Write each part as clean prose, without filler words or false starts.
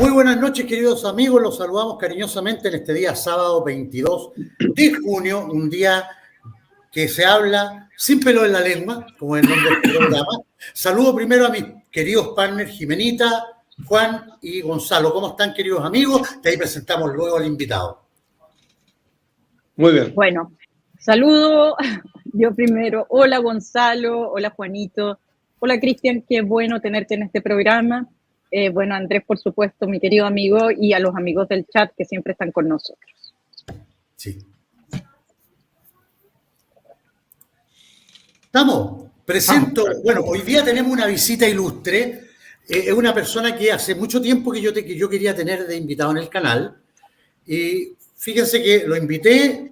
Muy buenas noches, queridos amigos. Los saludamos cariñosamente en este día sábado 22 de junio, un día que se habla sin pelo en la lengua, como el nombre del programa. Saludo primero a mis queridos partners Jimenita, Juan y Gonzalo. ¿Cómo están, queridos amigos? De ahí presentamos luego al invitado. Muy bien. Bueno, saludo yo primero. Hola, Gonzalo. Hola, Juanito. Hola, Cristian. Qué bueno tenerte en este programa. Bueno, Andrés, por supuesto, mi querido amigo, y a los amigos del chat que siempre están con nosotros. Sí. Estamos. Presento. Bueno, hoy día tenemos una visita ilustre. Es una persona que hace mucho tiempo que yo quería tener de invitado en el canal. Y fíjense que lo invité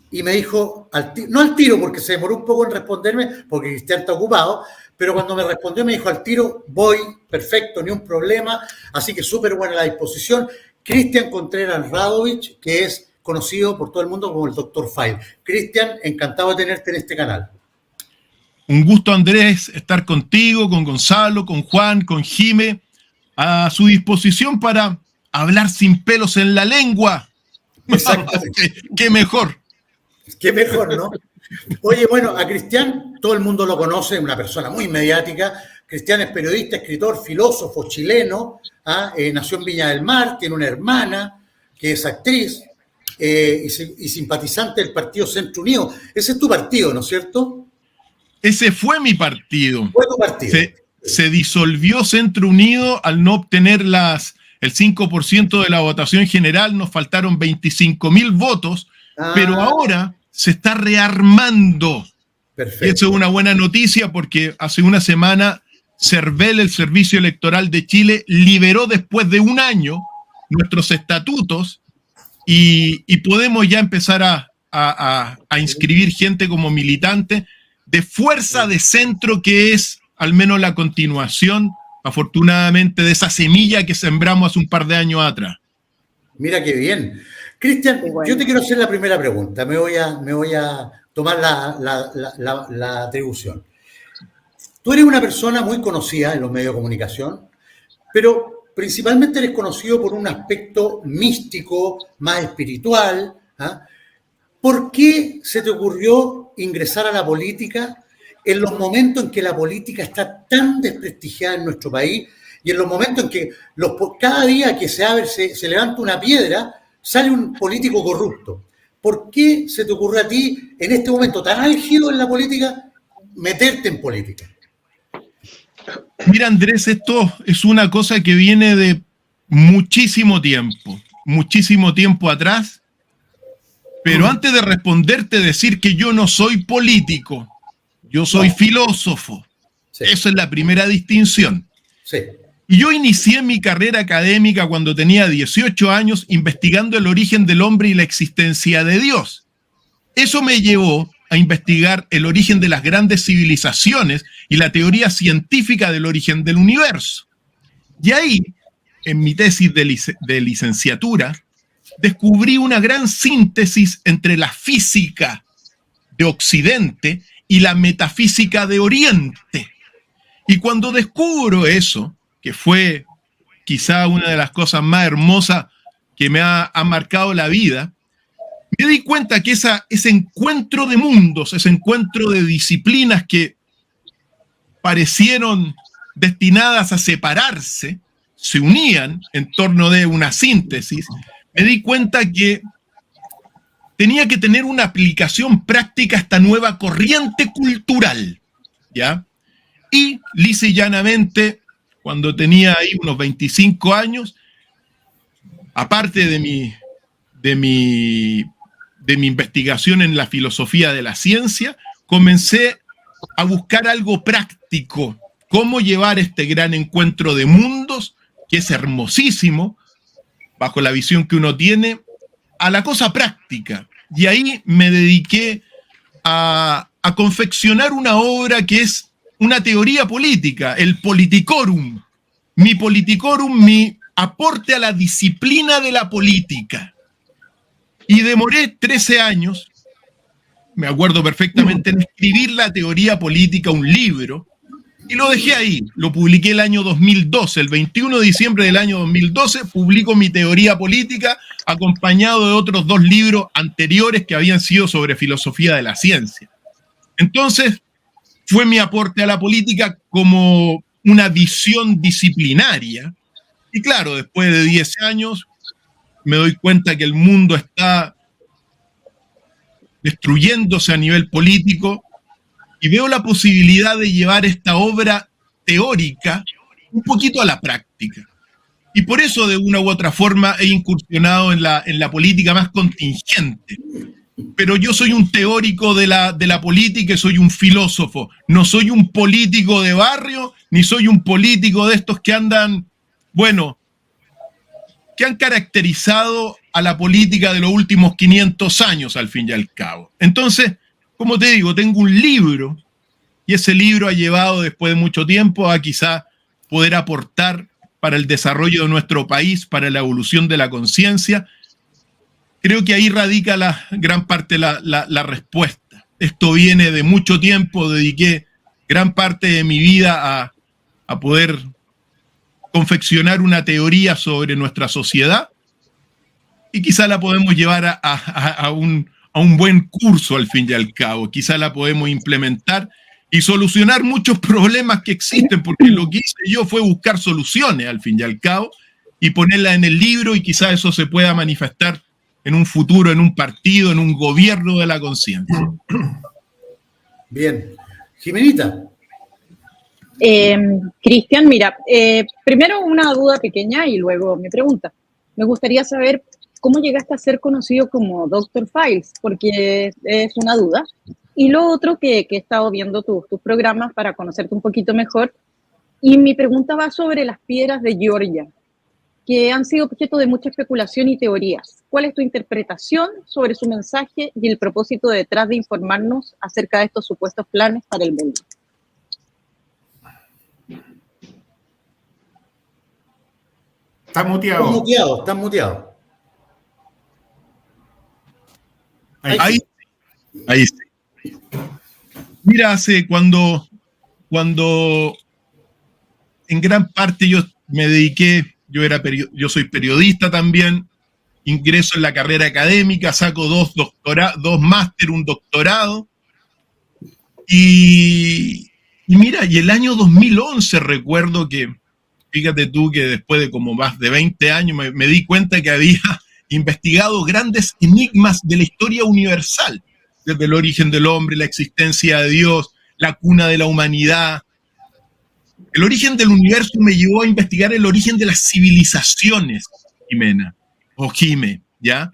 y me dijo, no al tiro, porque se demoró un poco en responderme, porque Cristian está ocupado, pero cuando me respondió me dijo al tiro, voy, perfecto, ni un problema, así que súper buena la disposición. Cristian Contreras Radovich, que es conocido por todo el mundo como el Dr. File. Cristian, encantado de tenerte en este canal. Un gusto, Andrés, estar contigo, con Gonzalo, con Juan, con Jime, a su disposición para hablar sin pelos en la lengua. Exactamente. ¿Qué mejor? Qué mejor, ¿no? Oye, bueno, a Cristian todo el mundo lo conoce, una persona muy mediática. Cristian es periodista, escritor, filósofo chileno, nació en Viña del Mar, tiene una hermana que es actriz y simpatizante del partido Centro Unido. Ese es tu partido, ¿no es cierto? Ese fue mi partido. Fue tu partido. Se disolvió Centro Unido al no obtener el 5% de la votación general, nos faltaron 25.000 votos, pero ahora se está rearmando. Perfecto. Y eso es una buena noticia porque hace una semana CERVEL, el Servicio Electoral de Chile, liberó después de un año nuestros estatutos y podemos ya empezar a inscribir gente como militante de fuerza de centro, que es al menos la continuación, afortunadamente, de esa semilla que sembramos hace un par de años atrás. Mira qué bien. Cristian, yo te quiero hacer la primera pregunta. Me voy a tomar la atribución. Tú eres una persona muy conocida en los medios de comunicación, pero principalmente eres conocido por un aspecto místico, más espiritual. ¿Por qué se te ocurrió ingresar a la política en los momentos en que la política está tan desprestigiada en nuestro país y en los momentos en que cada día que se levanta una piedra, sale un político corrupto? ¿Por qué se te ocurre a ti, en este momento tan álgido en la política, meterte en política? Mira, Andrés, esto es una cosa que viene de muchísimo tiempo atrás, pero antes de responderte, decir que yo no soy político, yo soy filósofo. Sí. Esa es la primera distinción. Sí. Y yo inicié mi carrera académica cuando tenía 18 años investigando el origen del hombre y la existencia de Dios. Eso me llevó a investigar el origen de las grandes civilizaciones y la teoría científica del origen del universo. Y ahí, en mi tesis de licenciatura, descubrí una gran síntesis entre la física de Occidente y la metafísica de Oriente. Y cuando descubro eso, que fue quizá una de las cosas más hermosas que me ha marcado la vida, me di cuenta que ese encuentro de mundos, ese encuentro de disciplinas que parecieron destinadas a separarse, se unían en torno de una síntesis. Me di cuenta que tenía que tener una aplicación práctica a esta nueva corriente cultural, ¿ya? Y lisa y llanamente, cuando tenía ahí unos 25 años, aparte de mi investigación en la filosofía de la ciencia, comencé a buscar algo práctico, cómo llevar este gran encuentro de mundos, que es hermosísimo, bajo la visión que uno tiene, a la cosa práctica. Y ahí me dediqué a confeccionar una obra que es una teoría política, el Politicorum. Mi Politicorum, mi aporte a la disciplina de la política. Y demoré 13 años, me acuerdo perfectamente, en escribir la teoría política, un libro, Y lo dejé ahí, lo publiqué el año 2012, el 21 de diciembre del año 2012, publico mi teoría política acompañado de otros 2 libros anteriores que habían sido sobre filosofía de la ciencia. Entonces, fue mi aporte a la política como una visión disciplinaria. Y claro, después de 10 años, me doy cuenta que el mundo está destruyéndose a nivel político y veo la posibilidad de llevar esta obra teórica un poquito a la práctica. Y por eso, de una u otra forma, he incursionado en la política más contingente. Pero yo soy un teórico de la política y soy un filósofo. No soy un político de barrio, ni soy un político de estos que andan, bueno, que han caracterizado a la política de los últimos 500 años, al fin y al cabo. Entonces, como te digo, tengo un libro y ese libro ha llevado después de mucho tiempo a quizá poder aportar para el desarrollo de nuestro país, para la evolución de la conciencia. Creo que ahí radica la gran parte de la respuesta. Esto viene de mucho tiempo, dediqué gran parte de mi vida a poder confeccionar una teoría sobre nuestra sociedad y quizá la podemos llevar a un buen curso al fin y al cabo. Quizá la podemos implementar y solucionar muchos problemas que existen, porque lo que hice yo fue buscar soluciones al fin y al cabo y ponerlas en el libro, y quizá eso se pueda manifestar en un futuro, en un partido, en un gobierno de la conciencia. Bien. Jimenita. Cristian, mira, primero una duda pequeña y luego mi pregunta. Me gustaría saber cómo llegaste a ser conocido como Dr. Files, porque es una duda. Y lo otro, que he estado viendo tus programas para conocerte un poquito mejor, y mi pregunta va sobre las piedras de Georgia, que han sido objeto de mucha especulación y teorías. ¿Cuál es tu interpretación sobre su mensaje y el propósito detrás de informarnos acerca de estos supuestos planes para el mundo? Está muteado. Está muteado. Ahí sí. Mira, cuando en gran parte yo me dediqué, yo soy periodista también, ingreso en la carrera académica, saco 2 máster, un doctorado, y mira, y el año 2011 recuerdo que, fíjate tú que después de como más de 20 años me di cuenta que había investigado grandes enigmas de la historia universal, desde el origen del hombre, la existencia de Dios, la cuna de la humanidad. El origen del universo me llevó a investigar el origen de las civilizaciones, Jime, ¿ya?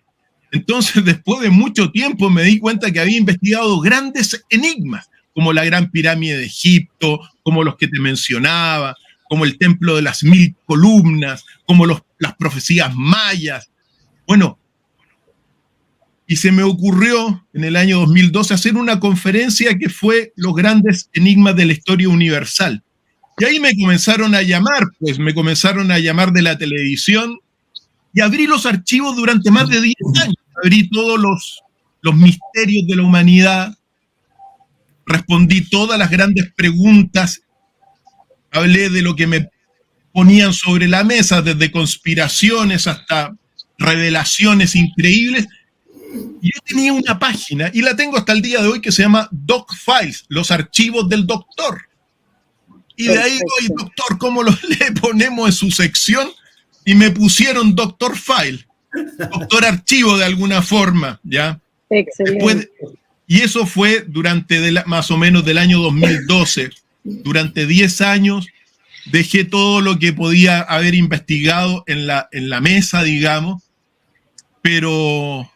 Entonces, después de mucho tiempo me di cuenta que había investigado grandes enigmas, como la Gran Pirámide de Egipto, como los que te mencionaba, como el Templo de las 1000 columnas, como las profecías mayas. Bueno, y se me ocurrió en el año 2012 hacer una conferencia que fue los grandes enigmas de la historia universal. Y ahí me comenzaron a llamar de la televisión y abrí los archivos durante más de 10 años. Abrí todos los misterios de la humanidad, respondí todas las grandes preguntas, hablé de lo que me ponían sobre la mesa, desde conspiraciones hasta revelaciones increíbles. Y yo tenía una página, y la tengo hasta el día de hoy, que se llama Doc Files, los archivos del doctor. Y de ahí, oye, doctor, ¿cómo le ponemos en su sección? Y me pusieron Doctor File, doctor archivo de alguna forma, ¿ya? Excelente. Y eso fue durante más o menos del año 2012. Durante 10 años dejé todo lo que podía haber investigado en la mesa, digamos, pero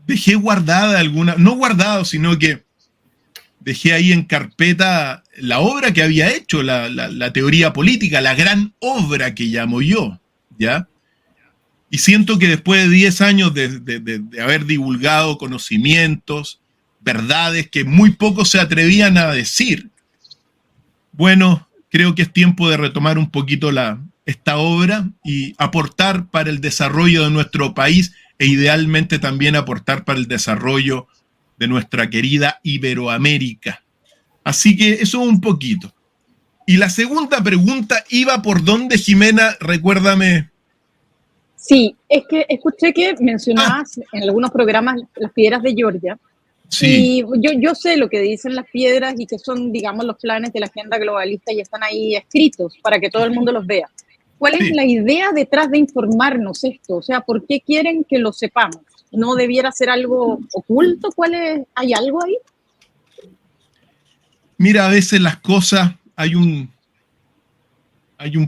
dejé guardada no guardado, sino que dejé ahí en carpeta la obra que había hecho, la teoría política, la gran obra que llamo yo, ¿ya? Y siento que después de 10 años de haber divulgado conocimientos, verdades que muy pocos se atrevían a decir, bueno, creo que es tiempo de retomar un poquito esta obra y aportar para el desarrollo de nuestro país e idealmente también aportar para el desarrollo de nuestra querida Iberoamérica. Así que eso un poquito. Y la segunda pregunta iba por dónde, Jimena, recuérdame. Sí, es que escuché que mencionabas en algunos programas las piedras de Georgia. Sí. Y yo sé lo que dicen las piedras y que son, digamos, los planes de la agenda globalista y están ahí escritos para que todo el mundo los vea. ¿Cuál es la idea detrás de informarnos esto? O sea, ¿por qué quieren que lo sepamos? ¿No debiera ser algo oculto? ¿Hay algo ahí? Mira, a veces las cosas, hay un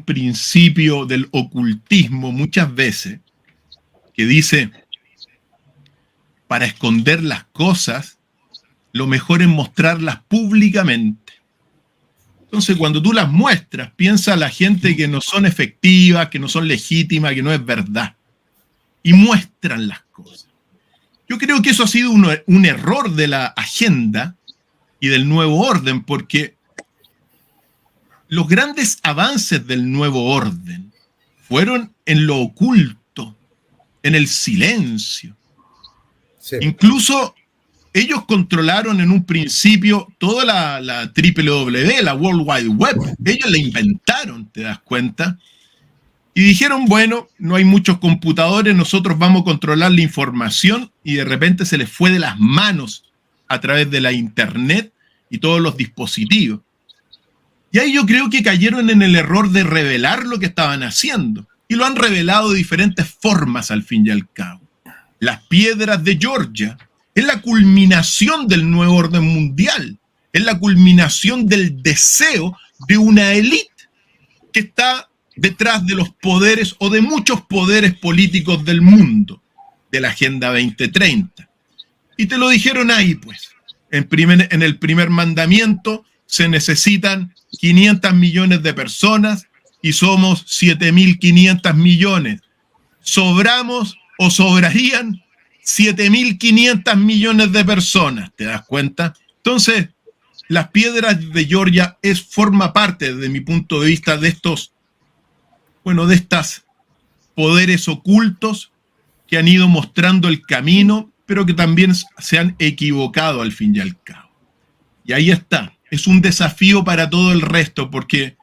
principio del ocultismo muchas veces que dice, para esconder las cosas, lo mejor es mostrarlas públicamente. Entonces, cuando tú las muestras, piensa la gente que no son efectivas, que no son legítimas, que no es verdad. Y muestran las cosas. Yo creo que eso ha sido un error de la agenda y del nuevo orden, porque los grandes avances del nuevo orden fueron en lo oculto, en el silencio. Sí. Incluso ellos controlaron en un principio toda la WWW, la World Wide Web. Ellos la inventaron, ¿te das cuenta? Y dijeron, bueno, no hay muchos computadores, nosotros vamos a controlar la información, y de repente se les fue de las manos a través de la internet y todos los dispositivos. Y ahí yo creo que cayeron en el error de revelar lo que estaban haciendo. Y lo han revelado de diferentes formas al fin y al cabo. Las piedras de Georgia es la culminación del nuevo orden mundial. Es la culminación del deseo de una élite que está detrás de los poderes o de muchos poderes políticos del mundo, de la Agenda 2030. Y te lo dijeron ahí, pues. En el primer mandamiento se necesitan 500 millones de personas y somos 7.500 millones. ¿Sobramos o sobrarían 7.500 millones de personas? ¿Te das cuenta? Entonces, las piedras de Georgia forma parte, desde mi punto de vista, de estos poderes ocultos que han ido mostrando el camino, pero que también se han equivocado al fin y al cabo. Y ahí está. Es un desafío para todo el resto, porque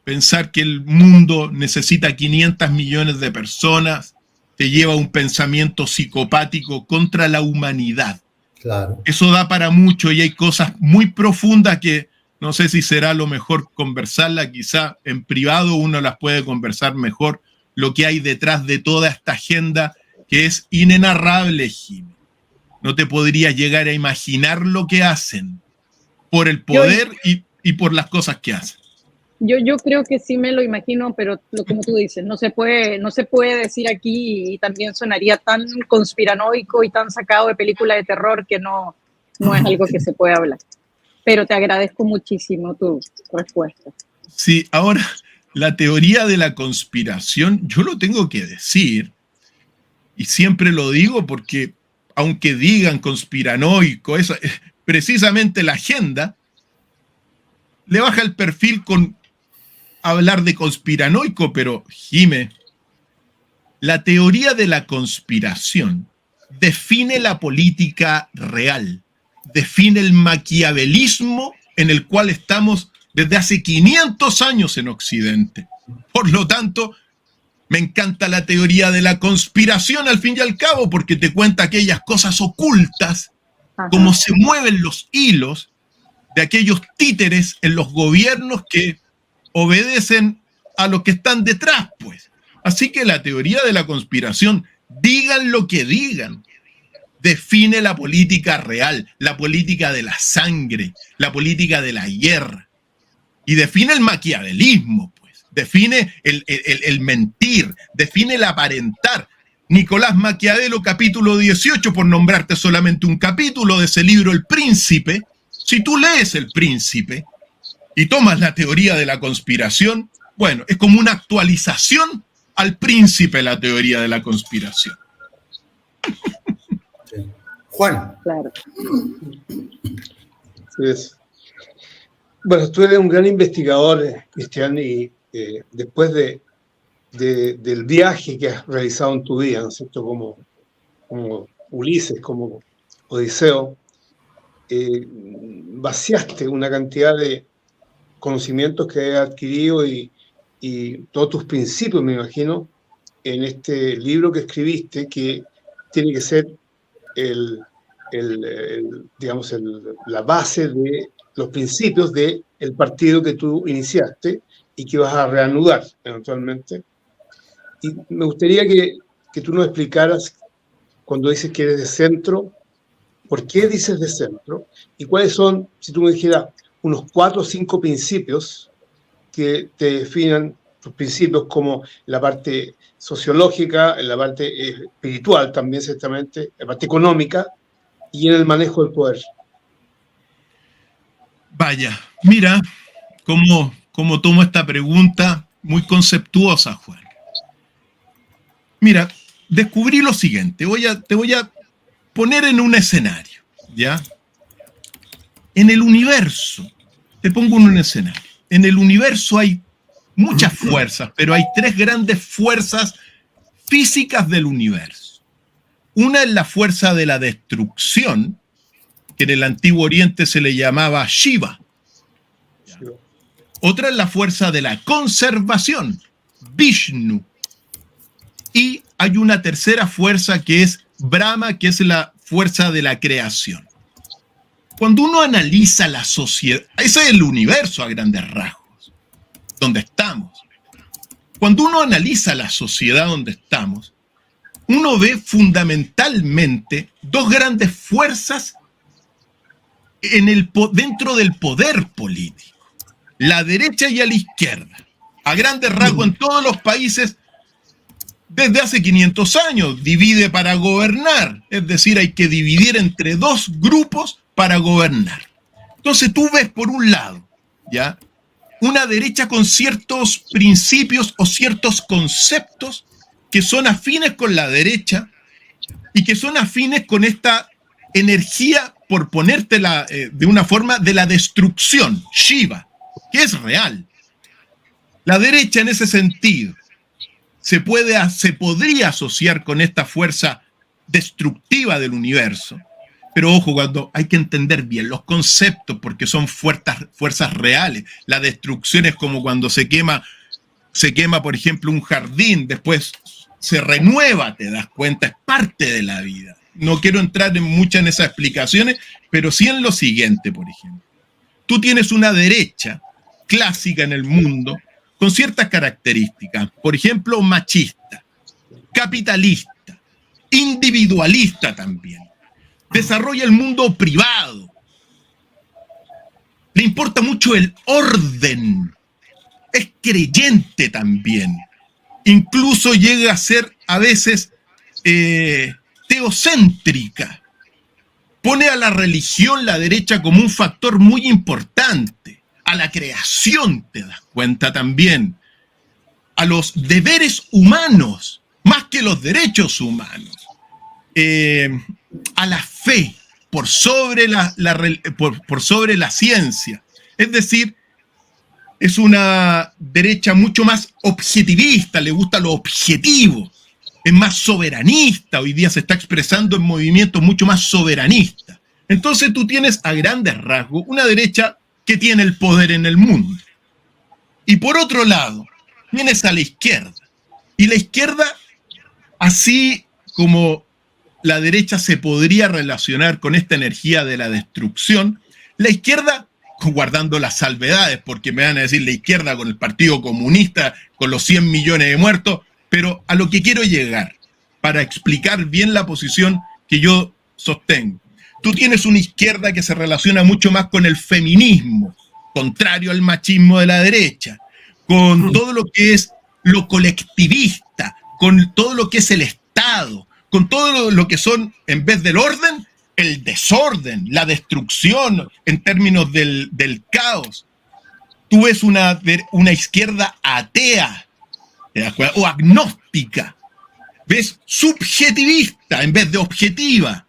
pensar que el mundo necesita 500 millones de personas te lleva a un pensamiento psicopático contra la humanidad. Claro. Eso da para mucho y hay cosas muy profundas que no sé si será lo mejor conversarla, quizá en privado uno las puede conversar mejor, lo que hay detrás de toda esta agenda que es inenarrable, Jimmy. No te podrías llegar a imaginar lo que hacen por el poder y por las cosas que hacen. Yo creo que sí me lo imagino, pero como tú dices, no se puede decir aquí y también sonaría tan conspiranoico y tan sacado de película de terror que no es algo que se puede hablar. Pero te agradezco muchísimo tu respuesta. Sí, ahora, la teoría de la conspiración, yo lo tengo que decir, y siempre lo digo porque, aunque digan conspiranoico, precisamente la agenda le baja el perfil con hablar de conspiranoico, pero, Jime, la teoría de la conspiración define la política real, define el maquiavelismo en el cual estamos desde hace 500 años en Occidente. Por lo tanto, me encanta la teoría de la conspiración al fin y al cabo, porque te cuenta aquellas cosas ocultas, cómo se mueven los hilos de aquellos títeres en los gobiernos que obedecen a los que están detrás, pues. Así que la teoría de la conspiración, digan lo que digan, define la política real, la política de la sangre, la política de la guerra. Y define el maquiavelismo, pues. Define el mentir, define el aparentar. Nicolás Maquiavelo, capítulo 18, por nombrarte solamente un capítulo de ese libro, El Príncipe. Si tú lees El Príncipe y tomas la teoría de la conspiración, bueno, es como una actualización al Príncipe, la teoría de la conspiración. Juan. Claro. Sí. Bueno, tú eres un gran investigador, Cristian, y después del viaje que has realizado en tu vida, ¿no es cierto? Como Ulises, como Odiseo, vaciaste una cantidad de conocimientos que has adquirido y todos tus principios, me imagino, en este libro que escribiste, que tiene que ser la base de los principios del partido que tú iniciaste y que vas a reanudar eventualmente. Y me gustaría que tú nos explicaras, cuando dices que eres de centro, ¿por qué dices de centro? Y cuáles son, si tú me dijeras, unos 4 o 5 principios que te definan tus principios, como la parte sociológica, en la parte espiritual también, ciertamente, la parte económica y en el manejo del poder. Vaya, mira cómo tomo esta pregunta muy conceptuosa, Juan. Mira, descubrí lo siguiente, te voy a poner en un escenario, ¿ya? En el universo, te pongo en un escenario, en el universo hay muchas fuerzas, pero hay 3 grandes fuerzas físicas del universo. Una es la fuerza de la destrucción, que en el Antiguo Oriente se le llamaba Shiva. Otra es la fuerza de la conservación, Vishnu. Y hay una tercera fuerza que es Brahma, que es la fuerza de la creación. Cuando uno analiza la sociedad, ese es el universo a grandes rasgos, donde estamos. Cuando uno analiza la sociedad donde estamos, uno ve fundamentalmente 2 grandes fuerzas dentro del poder político, la derecha y la izquierda. A grandes rasgos en todos los países, desde hace 500 años, divide para gobernar. Es decir, hay que dividir entre 2 grupos para gobernar. Entonces tú ves por un lado, ¿ya?, una derecha con ciertos principios o ciertos conceptos que son afines con la derecha y que son afines con esta energía, por ponértela de una forma, de la destrucción, Shiva, que es real. La derecha en ese sentido se podría asociar con esta fuerza destructiva del universo. Pero ojo, cuando hay que entender bien los conceptos, porque son fuerzas reales. La destrucción es como cuando se quema, por ejemplo, un jardín, después se renueva, te das cuenta, es parte de la vida. No quiero entrar muchas en esas explicaciones, pero sí en lo siguiente, por ejemplo. Tú tienes una derecha clásica en el mundo con ciertas características, por ejemplo, machista, capitalista, individualista también. Desarrolla el mundo privado. Le importa mucho el orden. Es creyente también. Incluso llega a ser a veces teocéntrica. Pone a la religión, la derecha, como un factor muy importante. A la creación, te das cuenta también. A los deberes humanos, más que los derechos humanos. A la fe por sobre por sobre la ciencia. Es decir, es una derecha mucho más objetivista, le gusta lo objetivo, es más soberanista. Hoy día se está expresando en movimientos mucho más soberanistas. Entonces tú tienes a grandes rasgos una derecha que tiene el poder en el mundo. Y por otro lado, tienes a la izquierda. Y la izquierda, así como la derecha se podría relacionar con esta energía de la destrucción, la izquierda, guardando las salvedades, porque me van a decir la izquierda con el Partido Comunista, con los 100 millones de muertos, pero a lo que quiero llegar, para explicar bien la posición que yo sostengo. Tú tienes una izquierda que se relaciona mucho más con el feminismo, contrario al machismo de la derecha, con todo lo que es lo colectivista, con todo lo que es el Estado, con todo lo que son, en vez del orden, el desorden, la destrucción en términos del caos. Tú ves una izquierda atea, ¿te das cuenta?, o agnóstica. Ves subjetivista en vez de objetiva.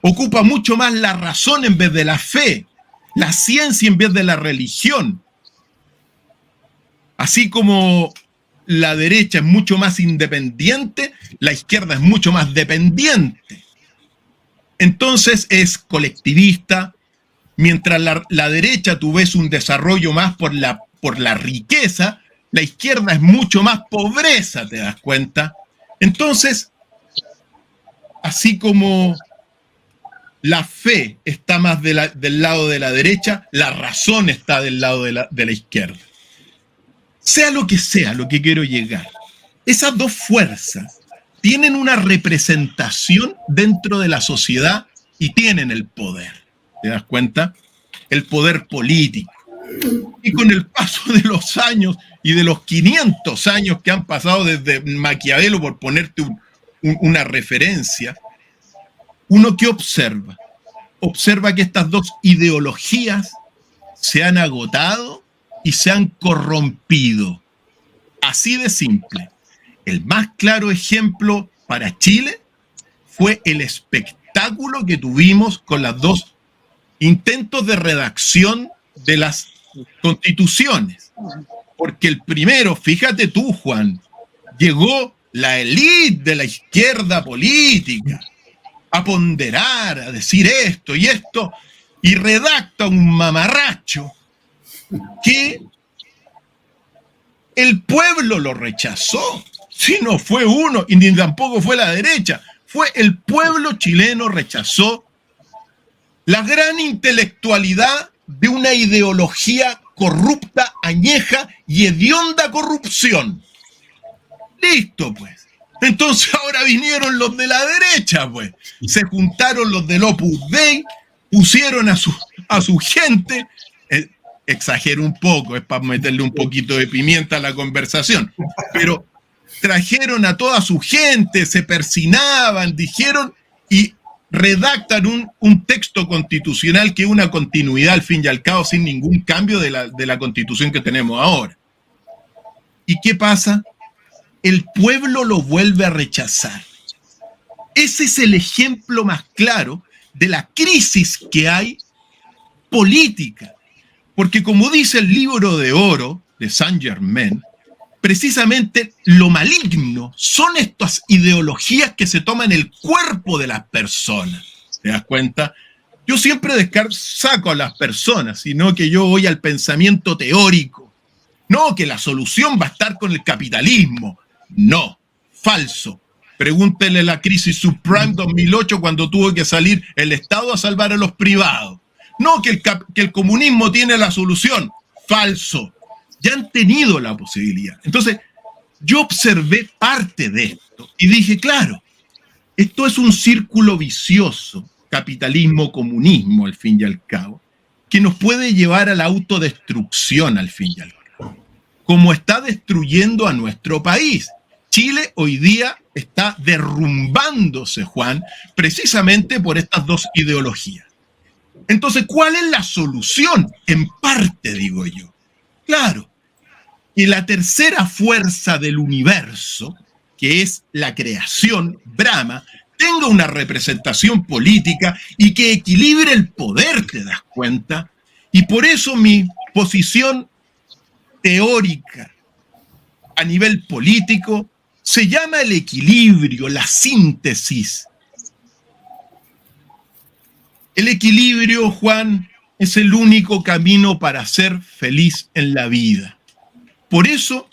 Ocupa mucho más la razón en vez de la fe, la ciencia en vez de la religión. Así como la derecha es mucho más independiente, la izquierda es mucho más dependiente. Entonces es colectivista, Mientras la derecha tú ves un desarrollo más por la riqueza, la izquierda es mucho más pobreza, ¿te das cuenta? Entonces, así como la fe está más del lado de la derecha, la razón está del lado de la izquierda. Sea lo que quiero llegar. Esas dos fuerzas tienen una representación dentro de la sociedad y tienen el poder. ¿Te das cuenta? El poder político. Y con el paso de los años y de los 500 años que han pasado desde Maquiavelo, por ponerte una referencia, uno que observa que estas dos ideologías se han agotado y se han corrompido. Así de simple. El más claro ejemplo para Chile fue el espectáculo que tuvimos con los dos intentos de redacción de las constituciones. Porque el primero, fíjate tú, Juan, llegó la élite de la izquierda política a ponderar, a decir esto y esto, y redacta un mamarracho que el pueblo lo rechazó. Si no fue uno, y ni tampoco fue la derecha, fue el pueblo chileno rechazó la gran intelectualidad de una ideología corrupta, añeja y hedionda corrupción. Listo, pues. Entonces ahora vinieron los de la derecha, pues. Se juntaron los del Opus Dei, pusieron a su gente. Exagero un poco, es para meterle un poquito de pimienta a la conversación, pero trajeron a toda su gente, se persinaban, dijeron y redactan un texto constitucional que es una continuidad al fin y al cabo sin ningún cambio de la constitución que tenemos ahora. ¿Y qué pasa? El pueblo lo vuelve a rechazar. Ese es el ejemplo más claro de la crisis que hay política. Porque como dice el libro de oro de Saint-Germain, precisamente lo maligno son estas ideologías que se toman el cuerpo de las personas. ¿Te das cuenta? Yo siempre saco a las personas, sino que yo voy al pensamiento teórico. No, que la solución va a estar con el capitalismo. No, falso. Pregúntele la crisis subprime 2008 cuando tuvo que salir el Estado a salvar a los privados. No, que el comunismo tiene la solución. Falso. Ya han tenido la posibilidad. Entonces, yo observé parte de esto y dije, claro, esto es un círculo vicioso, capitalismo, comunismo, al fin y al cabo, que nos puede llevar a la autodestrucción, al fin y al cabo, como está destruyendo a nuestro país. Chile hoy día está derrumbándose, Juan, precisamente por estas dos ideologías. Entonces, ¿cuál es la solución? En parte, digo yo. Claro, que la tercera fuerza del universo, que es la creación, Brahma, tenga una representación política y que equilibre el poder, ¿te das cuenta? Y por eso mi posición teórica a nivel político se llama el equilibrio, la síntesis. El equilibrio, Juan, es el único camino para ser feliz en la vida. Por eso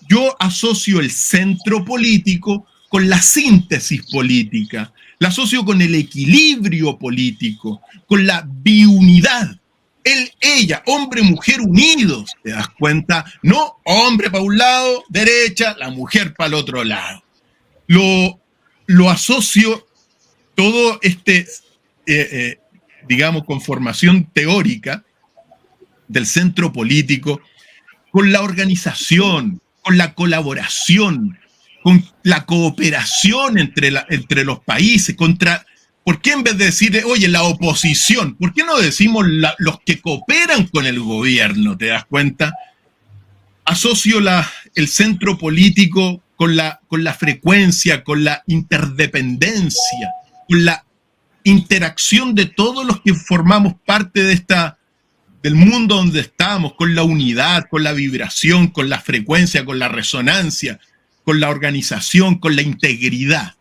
yo asocio el centro político con la síntesis política, la asocio con el equilibrio político, con la biunidad. Él, ella, hombre, mujer unidos, ¿te das cuenta? No hombre para un lado, derecha, la mujer para el otro lado. Lo asocio todo digamos, conformación teórica del centro político con la organización, con la colaboración, con la cooperación entre los países, ¿por qué en vez de decir, oye, la oposición, por qué no decimos los que cooperan con el gobierno? ¿Te das cuenta? Asocio el centro político con la frecuencia, con la interdependencia, con la interacción de todos los que formamos parte del mundo donde estamos, con la unidad, con la vibración, con la frecuencia, con la resonancia, con la organización, con la integridad.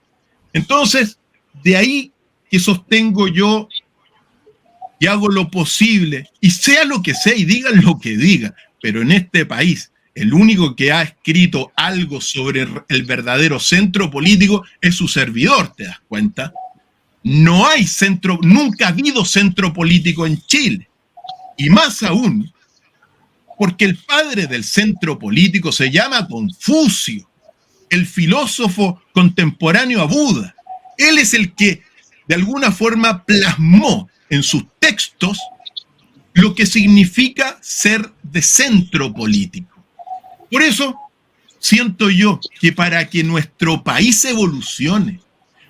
Entonces, de ahí que sostengo yo y hago lo posible, y sea lo que sea y digan lo que digan, pero en este país el único que ha escrito algo sobre el verdadero centro político es su servidor, ¿te das cuenta? No hay centro, nunca ha habido centro político en Chile. Y más aún, porque el padre del centro político se llama Confucio, el filósofo contemporáneo a Buda. Él es el que de alguna forma plasmó en sus textos lo que significa ser de centro político. Por eso siento yo que para que nuestro país evolucione,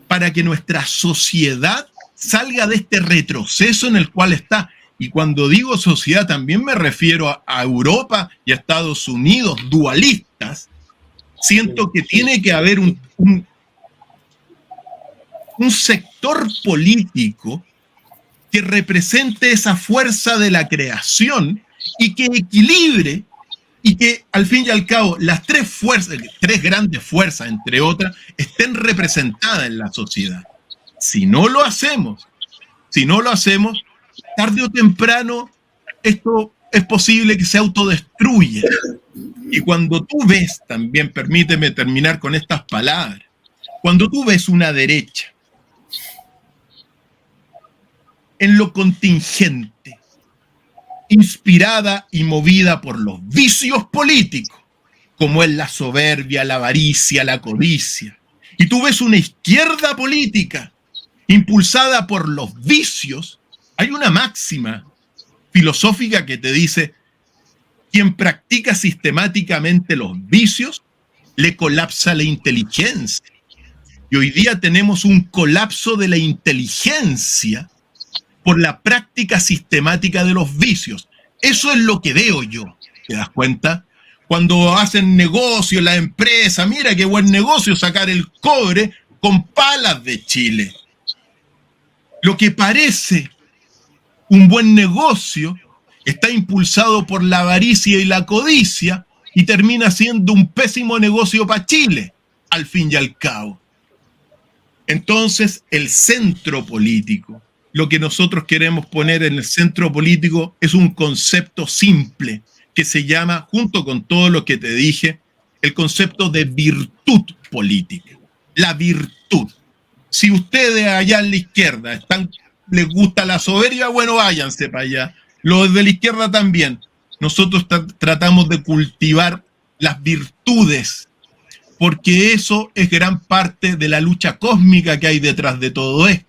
para que nuestra sociedad salga de este retroceso en el cual está, y cuando digo sociedad también me refiero a Europa y a Estados Unidos, dualistas, siento que tiene que haber un sector político que represente esa fuerza de la creación y que equilibre y que al fin y al cabo las tres grandes fuerzas, entre otras, estén representadas en la sociedad. Si no lo hacemos, tarde o temprano esto es posible que se autodestruya. Y cuando tú ves, también permíteme terminar con estas palabras, cuando tú ves una derecha en lo contingente, inspirada y movida por los vicios políticos, como es la soberbia, la avaricia, la codicia, y tú ves una izquierda política impulsada por los vicios, hay una máxima filosófica que te dice: quien practica sistemáticamente los vicios, le colapsa la inteligencia. Y hoy día tenemos un colapso de la inteligencia por la práctica sistemática de los vicios. Eso es lo que veo yo, ¿te das cuenta? Cuando hacen negocio la empresa, mira qué buen negocio sacar el cobre con palas de Chile. Lo que parece un buen negocio está impulsado por la avaricia y la codicia y termina siendo un pésimo negocio para Chile, al fin y al cabo. Entonces, el centro político, lo que nosotros queremos poner en el centro político es un concepto simple que se llama, junto con todo lo que te dije, el concepto de virtud política. La virtud. Si ustedes allá en la izquierda les gusta la soberbia, bueno, váyanse para allá. Los de la izquierda también. Nosotros tratamos de cultivar las virtudes, porque eso es gran parte de la lucha cósmica que hay detrás de todo esto.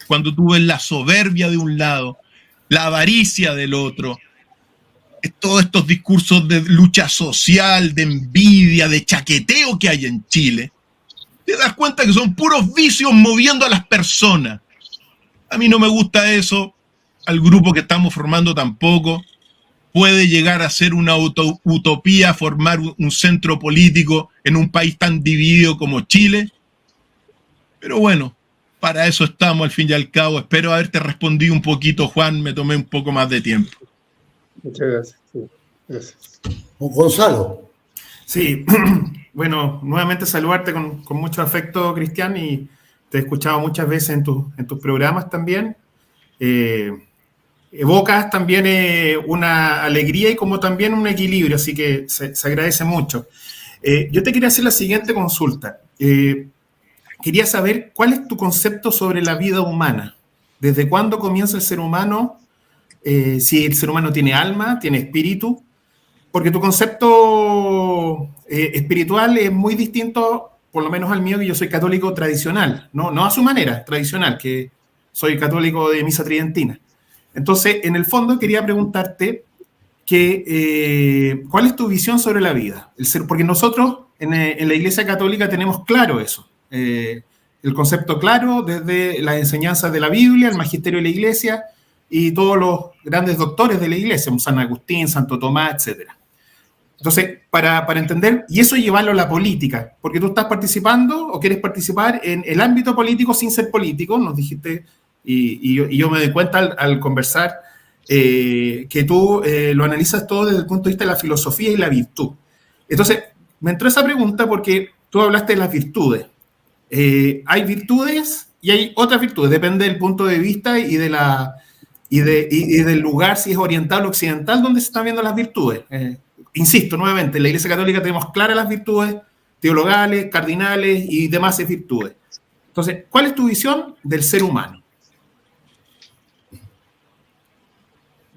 Cuando tú ves la soberbia de un lado, la avaricia del otro, todos estos discursos de lucha social, de envidia, de chaqueteo que hay en Chile, te das cuenta que son puros vicios moviendo a las personas. A mí no me gusta eso, al grupo que estamos formando tampoco. Puede llegar a ser una utopía formar un centro político en un país tan dividido como Chile, pero bueno, para eso estamos al fin y al cabo. Espero haberte respondido un poquito, Juan, me tomé un poco más de tiempo. Muchas gracias. Sí, gracias. Gonzalo. Sí, bueno, nuevamente saludarte con mucho afecto, Cristian, y te he escuchado muchas veces en tus programas también. Evocas también una alegría y como también un equilibrio, así que se agradece mucho. Yo te quería hacer la siguiente consulta. Quería saber cuál es tu concepto sobre la vida humana. ¿Desde cuándo comienza el ser humano? Si el ser humano tiene alma, tiene espíritu. Porque tu concepto espiritual es muy distinto, por lo menos al mío, que yo soy católico tradicional. No a su manera, tradicional, que soy católico de misa tridentina. Entonces, en el fondo, quería preguntarte ¿cuál es tu visión sobre la vida? Porque nosotros en la Iglesia Católica tenemos claro eso. El concepto claro desde las enseñanzas de la Biblia, el magisterio de la Iglesia y todos los grandes doctores de la Iglesia, San Agustín, Santo Tomás, etc. Entonces, para entender, y eso llevarlo a la política, porque tú estás participando o quieres participar en el ámbito político sin ser político, nos dijiste, y yo me doy cuenta al conversar, que tú lo analizas todo desde el punto de vista de la filosofía y la virtud. Entonces, me entró esa pregunta porque tú hablaste de las virtudes. Hay virtudes y hay otras virtudes, depende del punto de vista y de y del lugar, si es oriental o occidental, donde se están viendo las virtudes. Insisto, nuevamente, en la Iglesia Católica tenemos claras las virtudes teologales, cardinales y demás virtudes. Entonces, ¿cuál es tu visión del ser humano?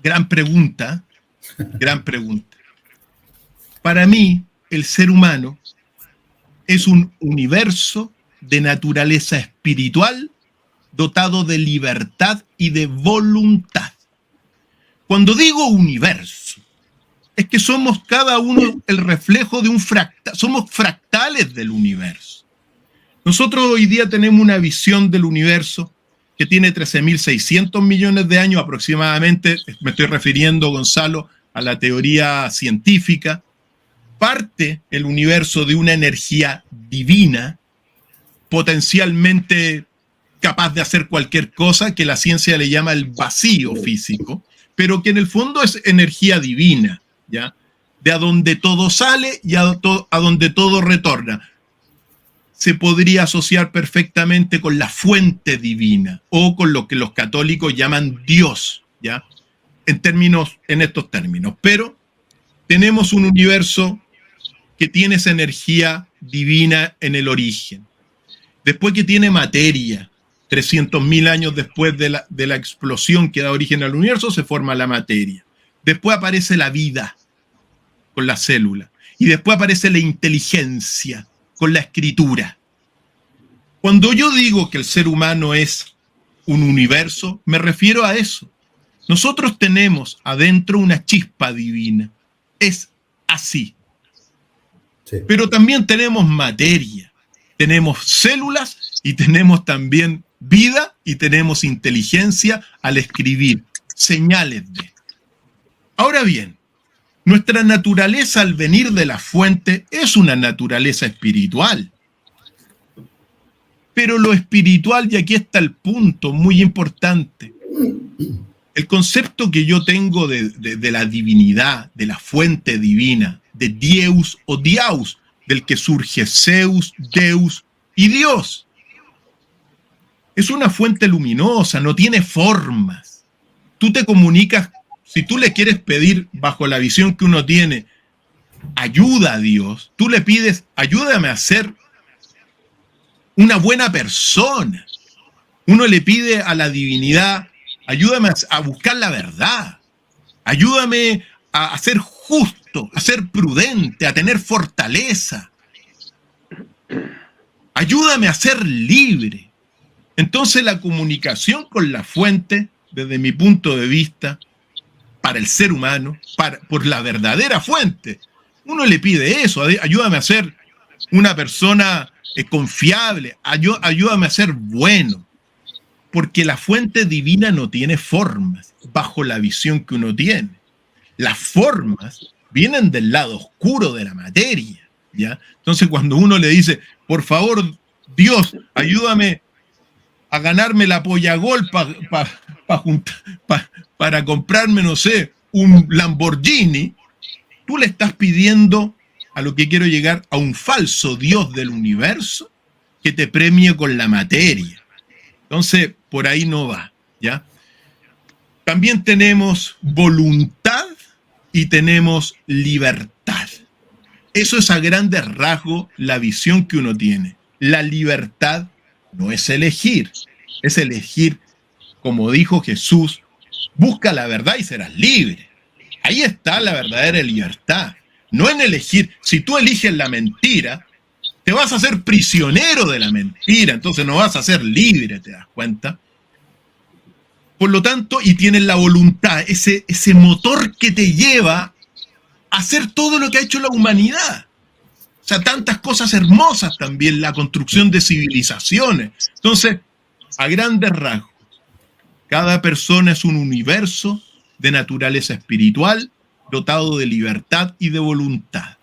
Gran pregunta, gran pregunta. Para mí, el ser humano es un universo de naturaleza espiritual dotado de libertad y de voluntad. Cuando digo universo, es que somos cada uno el reflejo de un fractal, somos fractales del universo. Nosotros hoy día tenemos una visión del universo que tiene 13.600 millones de años aproximadamente, me estoy refiriendo, Gonzalo, a la teoría científica. Parte el universo de una energía divina, potencialmente capaz de hacer cualquier cosa, que la ciencia le llama el vacío físico, pero que en el fondo es energía divina, ¿ya? De a donde todo sale y a donde todo retorna. Se podría asociar perfectamente con la fuente divina o con lo que los católicos llaman Dios, ¿ya? En estos términos. Pero tenemos un universo que tiene esa energía divina en el origen. Después que tiene materia, 300.000 años después de la explosión que da origen al universo, se forma la materia. Después aparece la vida con la célula. Y después aparece la inteligencia con la escritura. Cuando yo digo que el ser humano es un universo, me refiero a eso. Nosotros tenemos adentro una chispa divina. Es así. Sí. Pero también tenemos materia. Tenemos células y tenemos también vida y tenemos inteligencia al escribir. Señales de. Ahora bien, nuestra naturaleza al venir de la fuente es una naturaleza espiritual. Pero lo espiritual, y aquí está el punto muy importante, el concepto que yo tengo de la divinidad, de la fuente divina, de Deus o Diaus, del que surge Zeus, Deus y Dios. Es una fuente luminosa, no tiene formas. Tú te comunicas, si tú le quieres pedir bajo la visión que uno tiene, ayuda a Dios, tú le pides, ayúdame a ser una buena persona. Uno le pide a la divinidad, ayúdame a buscar la verdad, ayúdame a ser justo, a ser prudente, a tener fortaleza. Ayúdame a ser libre. Entonces la comunicación con la fuente, desde mi punto de vista, para el ser humano, por la verdadera fuente, uno le pide eso, ayúdame a ser una persona confiable, ayúdame a ser bueno, porque la fuente divina no tiene formas bajo la visión que uno tiene. Las formas vienen del lado oscuro de la materia, ¿ya? Entonces cuando uno le dice, por favor, Dios, ayúdame a ganarme la Pollagol para comprarme, no sé, un Lamborghini, tú le estás pidiendo, a lo que quiero llegar, a un falso Dios del universo que te premie con la materia. Entonces, por ahí no va, ¿ya? También tenemos voluntad y tenemos libertad. Eso es a grandes rasgos la visión que uno tiene. La libertad no es elegir, como dijo Jesús, busca la verdad y serás libre. Ahí está la verdadera libertad. No en elegir, si tú eliges la mentira, te vas a hacer prisionero de la mentira, entonces no vas a ser libre, ¿te das cuenta? Por lo tanto, y tienes la voluntad, ese motor que te lleva a hacer todo lo que ha hecho la humanidad. O sea, tantas cosas hermosas también, la construcción de civilizaciones. Entonces, a grandes rasgos, cada persona es un universo de naturaleza espiritual, dotado de libertad y de voluntad.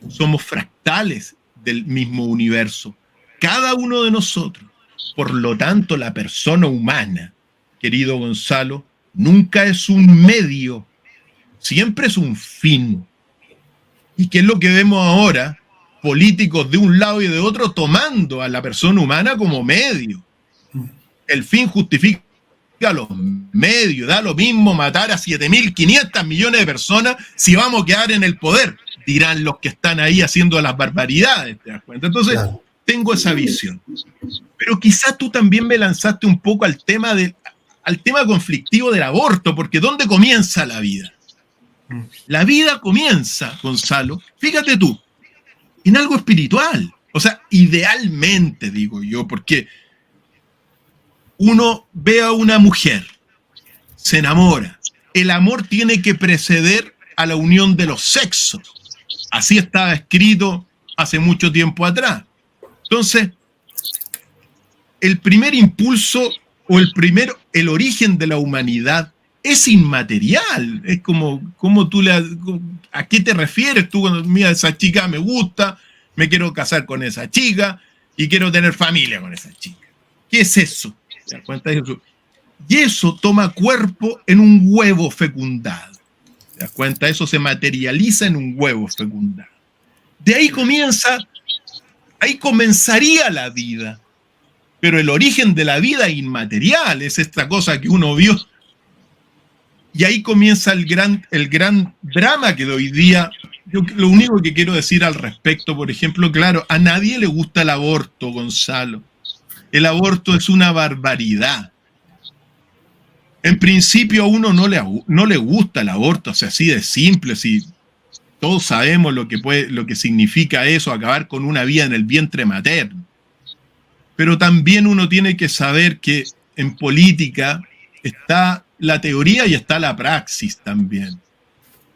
Somos fractales del mismo universo, cada uno de nosotros. Por lo tanto, la persona humana, querido Gonzalo, nunca es un medio, siempre es un fin. ¿Y qué es lo que vemos ahora? Políticos de un lado y de otro tomando a la persona humana como medio. El fin justifica a los medios, da lo mismo matar a 7.500 millones de personas si vamos a quedar en el poder, dirán los que están ahí haciendo las barbaridades, ¿te das cuenta? Entonces, claro, tengo esa visión. Pero quizás tú también me lanzaste un poco al tema conflictivo del aborto, porque ¿dónde comienza la vida? La vida comienza, Gonzalo, fíjate tú, en algo espiritual. O sea, idealmente, digo yo, porque uno ve a una mujer, se enamora. El amor tiene que preceder a la unión de los sexos. Así estaba escrito hace mucho tiempo atrás. Entonces, el primer impulso o el origen de la humanidad es inmaterial. Es como tú ¿a qué te refieres tú cuando mira, esa chica me gusta, me quiero casar con esa chica y quiero tener familia con esa chica? ¿Qué es eso? ¿Te das cuenta de eso? Y eso toma cuerpo en un huevo fecundado. ¿Te das cuenta? Eso se materializa en un huevo fecundado. De ahí comenzaría la vida. Pero el origen de la vida inmaterial es esta cosa que uno vio. Y ahí comienza el gran drama que de hoy día. Yo lo único que quiero decir al respecto, por ejemplo, claro, a nadie le gusta el aborto, Gonzalo. El aborto es una barbaridad. En principio a uno no le gusta el aborto, o sea, así de simple, si todos sabemos lo que significa eso, acabar con una vida en el vientre materno. Pero también uno tiene que saber que en política está la teoría y está la praxis también.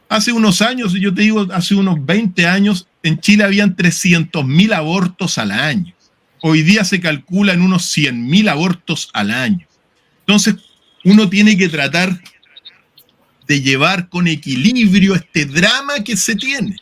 Hace unos años, yo te digo, hace unos 20 años, en Chile habían 300.000 abortos al año. Hoy día se calcula en unos 100.000 abortos al año. Entonces, uno tiene que tratar de llevar con equilibrio este drama que se tiene.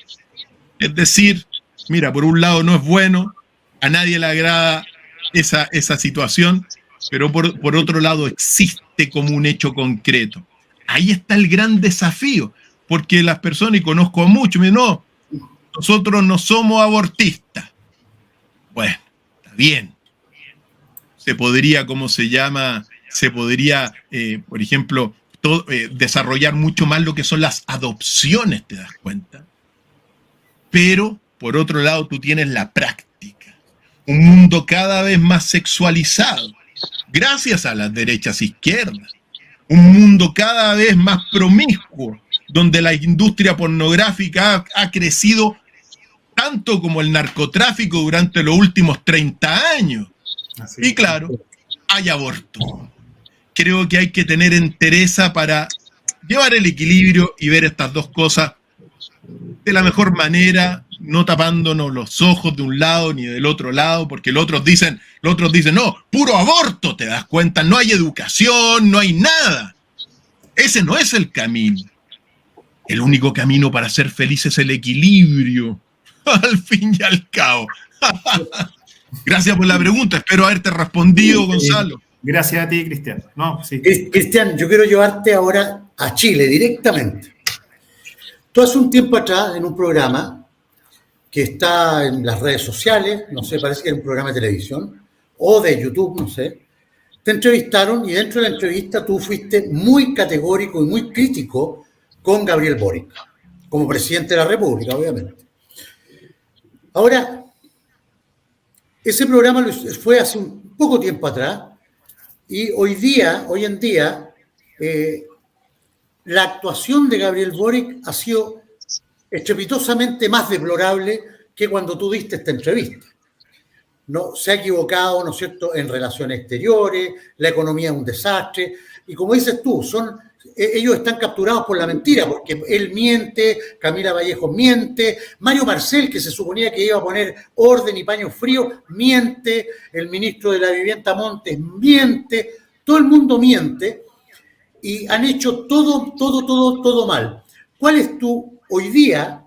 Es decir, mira, por un lado no es bueno, a nadie le agrada esa situación, pero por otro lado existe como un hecho concreto. Ahí está el gran desafío, porque las personas, y conozco a muchos, me dicen, no, nosotros no somos abortistas. Bueno, está bien. Se podría, ¿cómo se llama? Se podría, por ejemplo, desarrollar mucho más lo que son las adopciones, ¿te das cuenta? Pero, por otro lado, tú tienes la práctica. Un mundo cada vez más sexualizado, gracias a las derechas e izquierdas. Un mundo cada vez más promiscuo, donde la industria pornográfica ha crecido tanto como el narcotráfico durante los últimos 30 años. Así y claro, hay aborto. Creo que hay que tener entereza para llevar el equilibrio y ver estas dos cosas de la mejor manera, no tapándonos los ojos de un lado ni del otro lado, porque los otros dicen, no, puro aborto, te das cuenta, no hay educación, no hay nada. Ese no es el camino. El único camino para ser feliz es el equilibrio, al fin y al cabo. Gracias por la pregunta, espero haberte respondido, Gonzalo. Gracias a ti, Cristian. No, sí. Cristian, yo quiero llevarte ahora a Chile directamente. Tú hace un tiempo atrás, en un programa que está en las redes sociales, no sé, parece que era un programa de televisión, o de YouTube, no sé, te entrevistaron y dentro de la entrevista tú fuiste muy categórico y muy crítico con Gabriel Boric, como presidente de la República, obviamente. Ahora, ese programa fue hace un poco tiempo atrás y hoy en día, la actuación de Gabriel Boric ha sido estrepitosamente más deplorable que cuando tú diste esta entrevista. No, se ha equivocado, ¿no es cierto?, en relaciones exteriores, la economía es un desastre, y como dices tú, ellos están capturados por la mentira, porque él miente, Camila Vallejo miente, Mario Marcel, que se suponía que iba a poner orden y paños fríos, miente, el ministro de la Vivienda Montes miente, todo el mundo miente, y han hecho todo mal. ¿Cuál es hoy día,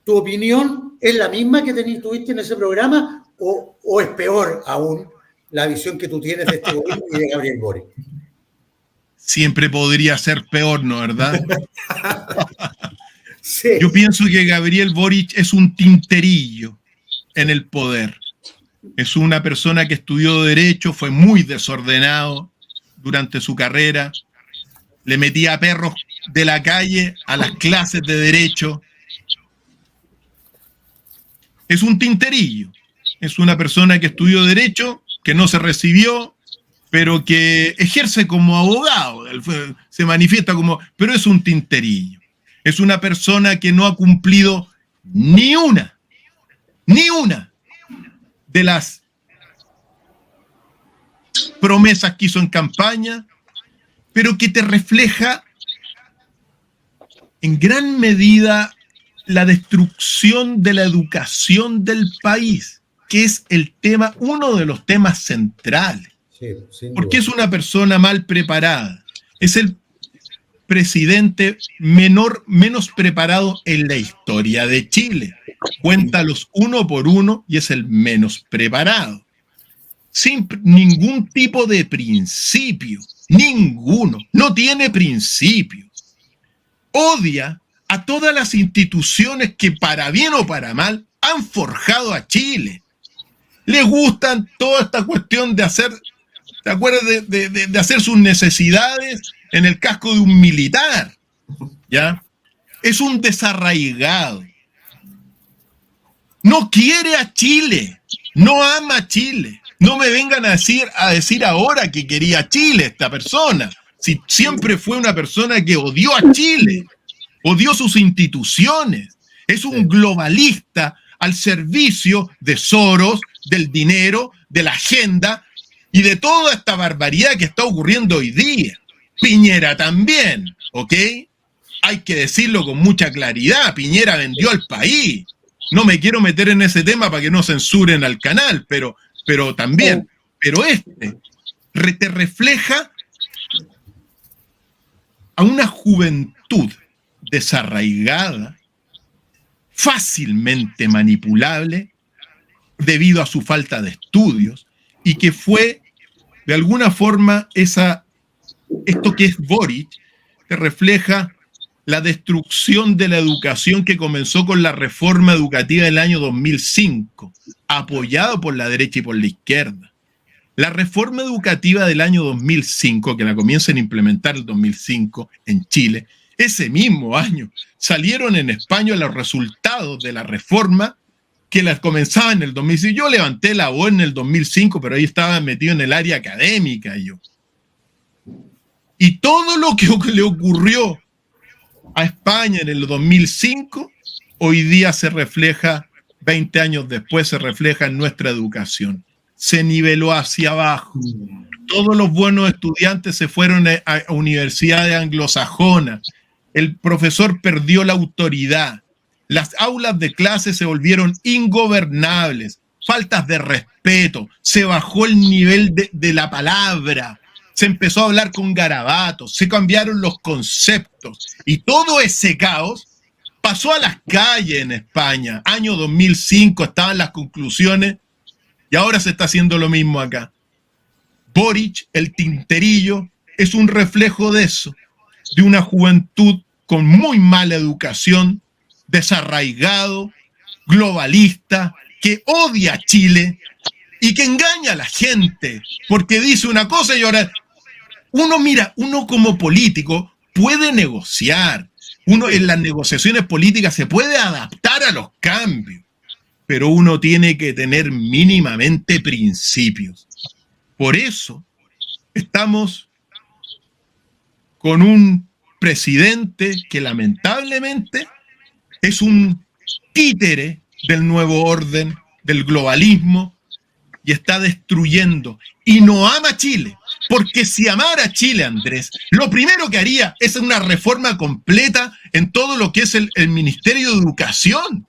tu opinión? ¿Es la misma que tuviste en ese programa o es peor aún la visión que tú tienes de este gobierno y de Gabriel Boric? Siempre podría ser peor, ¿no? ¿Verdad? Sí. Yo pienso que Gabriel Boric es un tinterillo en el poder. Es una persona que estudió Derecho, fue muy desordenado, durante su carrera, le metía a perros de la calle a las clases de derecho. Es un tinterillo, es una persona que estudió derecho, que no se recibió, pero que ejerce como abogado, se manifiesta como, pero es un tinterillo. Es una persona que no ha cumplido ni una de las promesas que hizo en campaña, pero que te refleja en gran medida la destrucción de la educación del país, que es el tema, uno de los temas centrales. Sí, porque es una persona mal preparada. Es el presidente menos preparado en la historia de Chile. Cuéntalos uno por uno y es el menos preparado. Sin ningún tipo de principio. Ninguno. No tiene principios. Odia a todas las instituciones que para bien o para mal han forjado a Chile. Le gustan toda esta cuestión de hacer, ¿te acuerdas? De hacer sus necesidades en el casco de un militar, ¿ya? Es un desarraigado. No quiere a Chile, no ama a Chile. No me vengan a decir ahora que quería a Chile esta persona. Si siempre fue una persona que odió a Chile, odió sus instituciones. Es un globalista al servicio de Soros, del dinero, de la agenda y de toda esta barbaridad que está ocurriendo hoy día. Piñera también, ¿ok? Hay que decirlo con mucha claridad. Piñera vendió al país. No me quiero meter en ese tema para que no censuren al canal, pero también. Pero te refleja a una juventud desarraigada, fácilmente manipulable debido a su falta de estudios, y que fue, de alguna forma, esto que es Boric, que refleja la destrucción de la educación que comenzó con la reforma educativa del año 2005, apoyado por la derecha y por la izquierda. La reforma educativa del año 2005, que la comienzan a implementar el 2005 en Chile, ese mismo año salieron en España los resultados de la reforma que las comenzaba en el 2005. Yo levanté la voz en el 2005, pero ahí estaba metido en el área académica yo. Y todo lo que le ocurrió a España en el 2005, hoy día se refleja, 20 años después, se refleja en nuestra educación. Se niveló hacia abajo. Todos los buenos estudiantes se fueron a universidades anglosajonas. El profesor perdió la autoridad. Las aulas de clase se volvieron ingobernables. Faltas de respeto. Se bajó el nivel de la palabra. Se empezó a hablar con garabatos. Se cambiaron los conceptos. Y todo ese caos pasó a las calles en España. Año 2005 estaban las conclusiones. Y ahora se está haciendo lo mismo acá. Boric, el tinterillo, es un reflejo de eso, de una juventud con muy mala educación, desarraigado, globalista, que odia a Chile y que engaña a la gente, porque dice una cosa y ahora uno como político puede negociar, uno en las negociaciones políticas se puede adaptar a los cambios, pero uno tiene que tener mínimamente principios. Por eso estamos con un presidente que lamentablemente es un títere del nuevo orden, del globalismo, y está destruyendo. Y no ama Chile, porque si amara Chile, Andrés, lo primero que haría es una reforma completa en todo lo que es el Ministerio de Educación.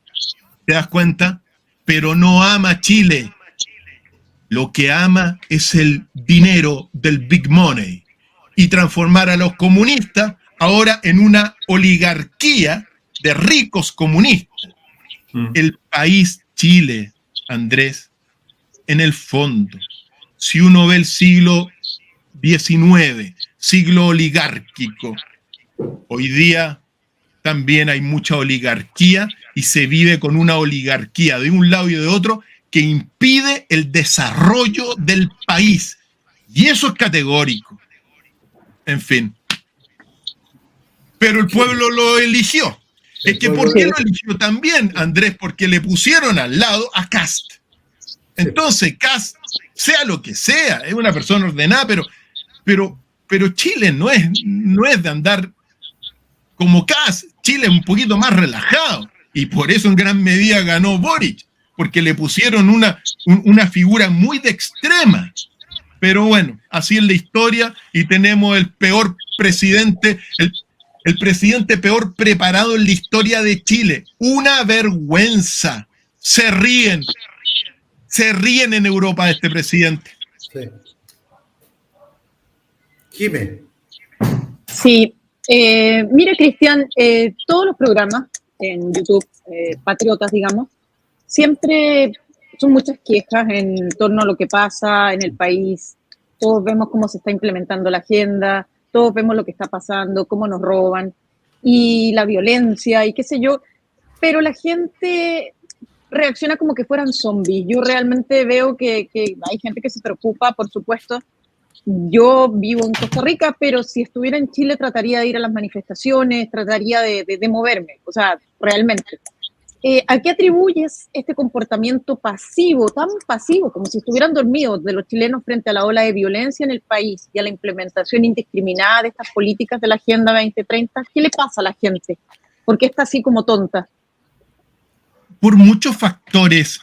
¿Te das cuenta? Pero no ama Chile. Lo que ama es el dinero del big money y transformar a los comunistas ahora en una oligarquía de ricos comunistas. El país Chile, Andrés, en el fondo, si uno ve el siglo XIX, siglo oligárquico, hoy día también hay mucha oligarquía y se vive con una oligarquía de un lado y de otro que impide el desarrollo del país. Y eso es categórico. en fin. Pero el pueblo lo eligió. Es que ¿por qué lo eligió también, Andrés? Porque le pusieron al lado a Kast. Entonces, Kast, sea lo que sea, es una persona ordenada, pero Chile no es de andar como Kast. Chile es un poquito más relajado. Y por eso en gran medida ganó Boric, porque le pusieron una figura muy de extrema. Pero bueno, así es la historia y tenemos el peor presidente, el presidente peor preparado en la historia de Chile. Una vergüenza. Se ríen en Europa de este presidente. Sí. Jimé. Sí, mira, Cristian, todos los programas en YouTube, patriotas, digamos, siempre son muchas quejas en torno a lo que pasa en el país. Todos vemos cómo se está implementando la agenda, todos vemos lo que está pasando, cómo nos roban, y la violencia, y qué sé yo, pero la gente reacciona como que fueran zombies. Yo realmente veo que hay gente que se preocupa, por supuesto. Yo vivo en Costa Rica, pero si estuviera en Chile trataría de ir a las manifestaciones, trataría de moverme, o sea, realmente. ¿A qué atribuyes este comportamiento pasivo, tan pasivo, como si estuvieran dormidos, de los chilenos frente a la ola de violencia en el país y a la implementación indiscriminada de estas políticas de la Agenda 2030? ¿Qué le pasa a la gente? ¿Por qué está así como tonta? Por muchos factores,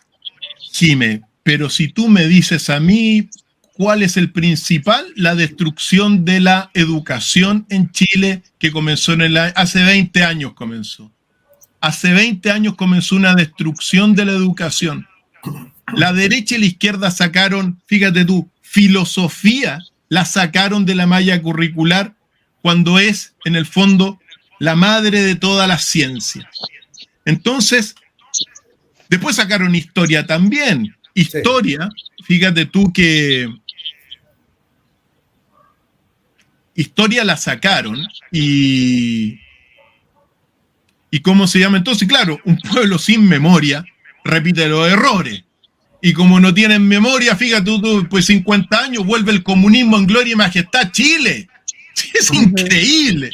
Jimé, pero si tú me dices a mí cuál es el principal, la destrucción de la educación en Chile, que comenzó hace 20 años comenzó. Hace 20 años comenzó una destrucción de la educación. La derecha y la izquierda sacaron, fíjate tú, filosofía, la sacaron de la malla curricular cuando es, en el fondo, la madre de todas las ciencias. Entonces, después sacaron historia también. Historia, fíjate tú que historia la sacaron y ¿cómo se llama? Entonces, claro, un pueblo sin memoria repite los errores. Y como no tienen memoria, fíjate tú, pues 50 años, vuelve el comunismo en gloria y majestad Chile. Sí, es increíble.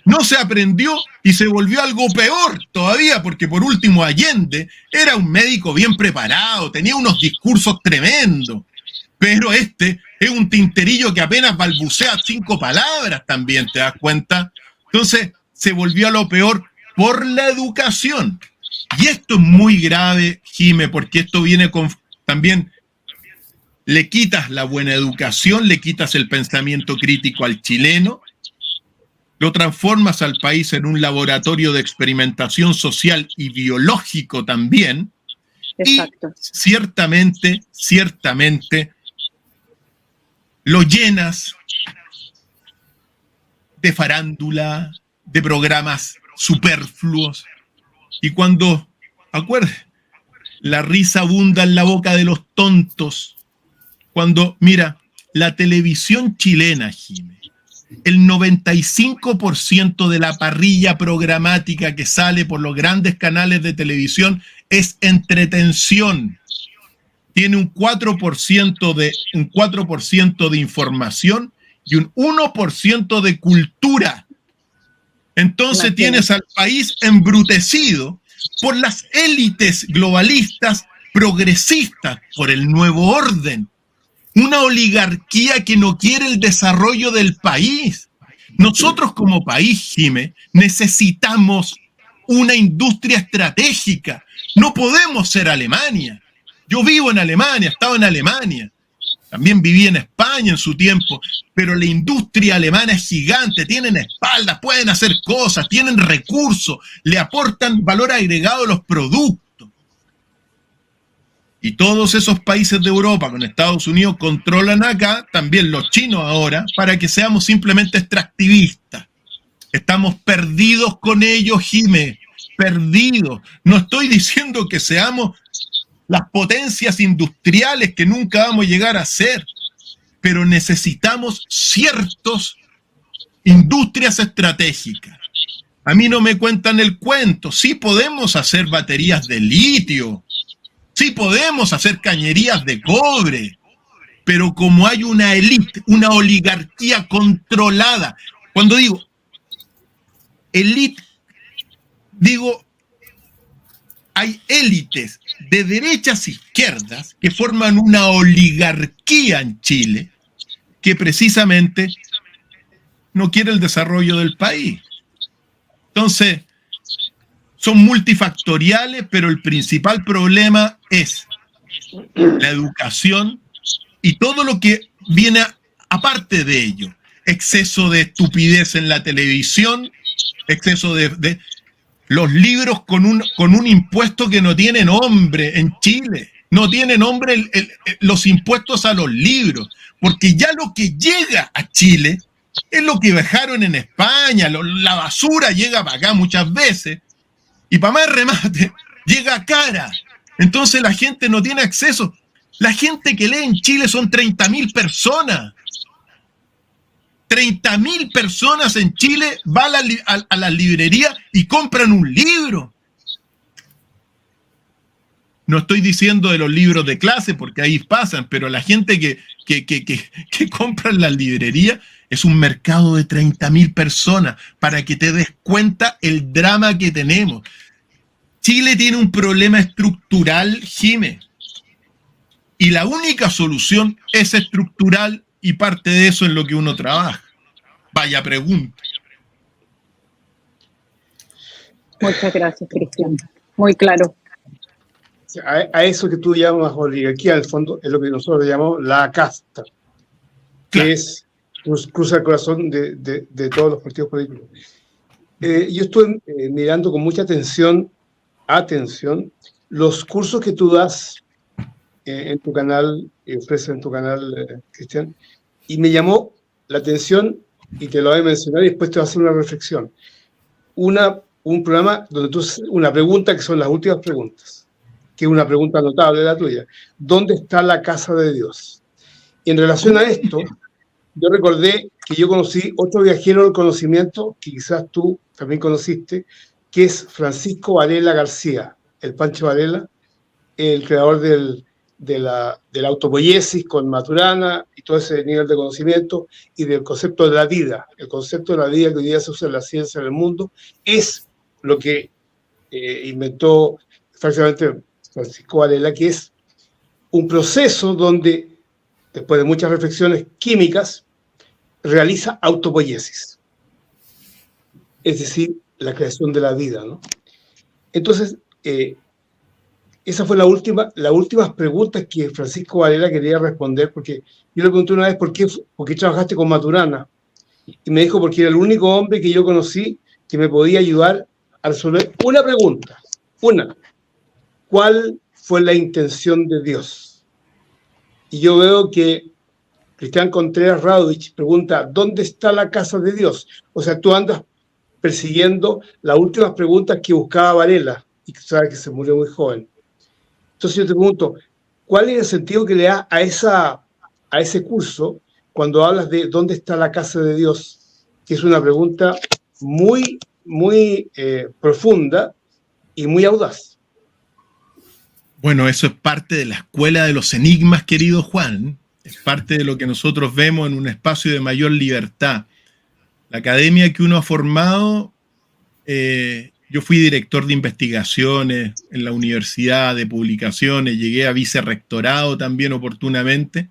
No se aprendió y se volvió algo peor todavía, porque por último Allende era un médico bien preparado, tenía unos discursos tremendos, pero este es un tinterillo que apenas balbucea 5 palabras también, ¿te das cuenta? Entonces se volvió a lo peor por la educación. Y esto es muy grave, Jime, porque esto viene con también, le quitas la buena educación, le quitas el pensamiento crítico al chileno, lo transformas al país en un laboratorio de experimentación social y biológico también. Exacto. Y ciertamente, lo llenas de farándula, de programas superfluos. Y cuando, acuérdate, la risa abunda en la boca de los tontos. Cuando, mira, la televisión chilena, Jimé, el 95% de la parrilla programática que sale por los grandes canales de televisión es entretención. Tiene un 4% de información y un 1% de cultura. Entonces tienes al país embrutecido por las élites globalistas progresistas, por el nuevo orden. Una oligarquía que no quiere el desarrollo del país. Nosotros como país, Jime, necesitamos una industria estratégica. No podemos ser Alemania. Yo vivo en Alemania, he estado en Alemania. También viví en España en su tiempo, pero la industria alemana es gigante, tienen espaldas, pueden hacer cosas, tienen recursos, le aportan valor agregado a los productos. Y todos esos países de Europa con Estados Unidos controlan acá, también los chinos ahora, para que seamos simplemente extractivistas. Estamos perdidos con ellos, Jimé, perdidos. No estoy diciendo que seamos las potencias industriales que nunca vamos a llegar a ser, pero necesitamos ciertas industrias estratégicas. A mí no me cuentan el cuento. Sí podemos hacer baterías de litio, sí podemos hacer cañerías de cobre, pero como hay una élite, una oligarquía controlada. Cuando digo élite, digo, hay élites de derechas e izquierdas que forman una oligarquía en Chile que precisamente no quiere el desarrollo del país. Entonces, son multifactoriales, pero el principal problema es la educación y todo lo que viene aparte de ello. Exceso de estupidez en la televisión, exceso de los libros con un impuesto que no tiene nombre en Chile. No tiene nombre los impuestos a los libros, porque ya lo que llega a Chile es lo que dejaron en España. La basura llega para acá muchas veces y para más remate llega cara. Entonces la gente no tiene acceso. La gente que lee en Chile son 30.000 personas. 30.000 personas en Chile van a la librería y compran un libro. No estoy diciendo de los libros de clase, porque ahí pasan, pero la gente que compra en la librería es un mercado de 30.000 personas, para que te des cuenta el drama que tenemos. Chile tiene un problema estructural, Jimé, y la única solución es estructural, y parte de eso es lo que uno trabaja. Vaya pregunta. Muchas gracias, Cristian. Muy claro. A eso que tú llamas oligarquía, al fondo, es lo que nosotros llamamos la casta, que Claro. cruza el corazón de todos los partidos políticos. Yo estoy mirando con mucha atención los cursos que tú das en tu canal, ofreces en tu canal, Cristian, y me llamó la atención, y te lo voy a mencionar y después te voy a hacer una reflexión. Un programa donde tú haces una pregunta, que son las últimas preguntas, que es una pregunta notable la tuya. ¿Dónde está la casa de Dios? Y en relación a esto, yo recordé que yo conocí otro viajero del conocimiento, que quizás tú también conociste, que es Francisco Varela García, el Pancho Varela, el creador de la autopoiesis con Maturana y todo ese nivel de conocimiento, y del concepto de la vida. El concepto de la vida que hoy día se usa en la ciencia del mundo es lo que inventó prácticamente Francisco Varela, que es un proceso donde, después de muchas reflexiones químicas, realiza autopoiesis, es decir, la creación de la vida, ¿no? Entonces, esa fue las últimas preguntas que Francisco Varela quería responder, porque yo le pregunté una vez por qué trabajaste con Maturana, y me dijo porque era el único hombre que yo conocí que me podía ayudar a resolver una pregunta, ¿cuál fue la intención de Dios? Y yo veo que Cristian Contreras Radovich pregunta, ¿dónde está la casa de Dios? O sea, tú andas persiguiendo las últimas preguntas que buscaba Varela, y que sabes que se murió muy joven. Entonces yo te pregunto, ¿cuál es el sentido que le das a ese curso cuando hablas de dónde está la casa de Dios? Que es una pregunta muy, muy profunda y muy audaz. Bueno, eso es parte de la escuela de los enigmas, querido Juan. Es parte de lo que nosotros vemos en un espacio de mayor libertad. La academia que uno ha formado, yo fui director de investigaciones en la universidad, de publicaciones, llegué a vicerrectorado también oportunamente.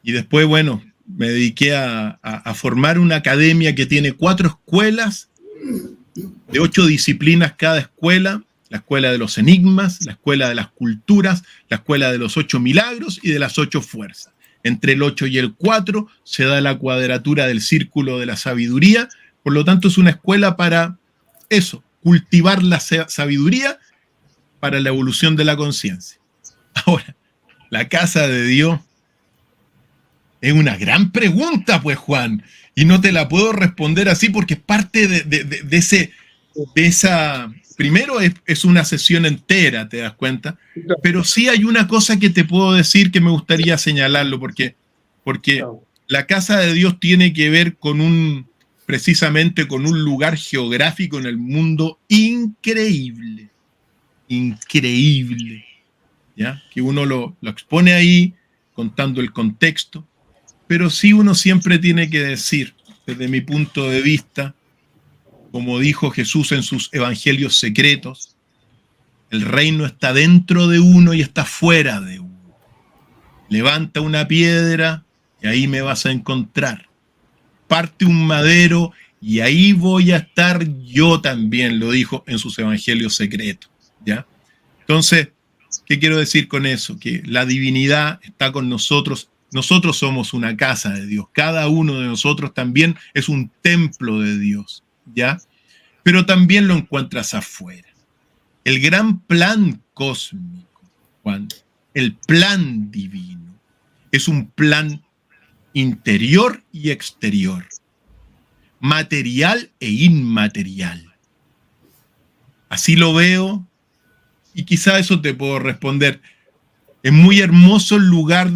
Y después, bueno, me dediqué a formar una academia que tiene 4 escuelas, de 8 disciplinas cada escuela: la escuela de los enigmas, la escuela de las culturas, la escuela de los 8 milagros y de las 8 fuerzas. Entre el 8 y el 4 se da la cuadratura del círculo de la sabiduría. Por lo tanto, es una escuela para eso, cultivar la sabiduría para la evolución de la conciencia. Ahora, la casa de Dios es una gran pregunta, pues, Juan, y no te la puedo responder así porque es parte de esa... Primero es una sesión entera, ¿te das cuenta? Pero sí hay una cosa que te puedo decir que me gustaría señalarlo, porque la casa de Dios tiene que ver precisamente con un lugar geográfico en el mundo increíble, ¿ya? Que uno lo expone ahí contando el contexto, pero sí uno siempre tiene que decir, desde mi punto de vista, como dijo Jesús en sus evangelios secretos, el reino está dentro de uno y está fuera de uno. Levanta una piedra y ahí me vas a encontrar. Parte un madero y ahí voy a estar yo también, lo dijo en sus evangelios secretos, ¿ya? Entonces, ¿qué quiero decir con eso? Que la divinidad está con nosotros. Nosotros somos una casa de Dios. Cada uno de nosotros también es un templo de Dios, ¿ya? Pero también lo encuentras afuera. El gran plan cósmico, Juan, el plan divino, es un plan interior y exterior, material e inmaterial. Así lo veo, y quizá eso te puedo responder. Es muy hermoso el lugar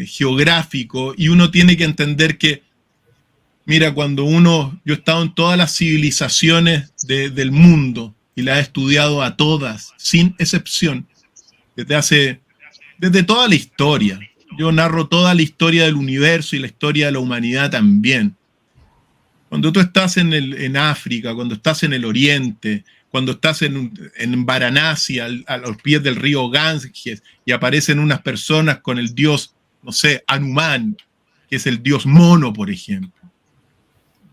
geográfico, y uno tiene que entender que, mira, yo he estado en todas las civilizaciones del mundo y las he estudiado a todas, sin excepción, desde toda la historia. Yo narro toda la historia del universo y la historia de la humanidad también. Cuando tú estás en África, cuando estás en el Oriente, cuando estás en Varanasi, a los pies del río Ganges, y aparecen unas personas con el dios, no sé, Hanuman, que es el dios mono, por ejemplo.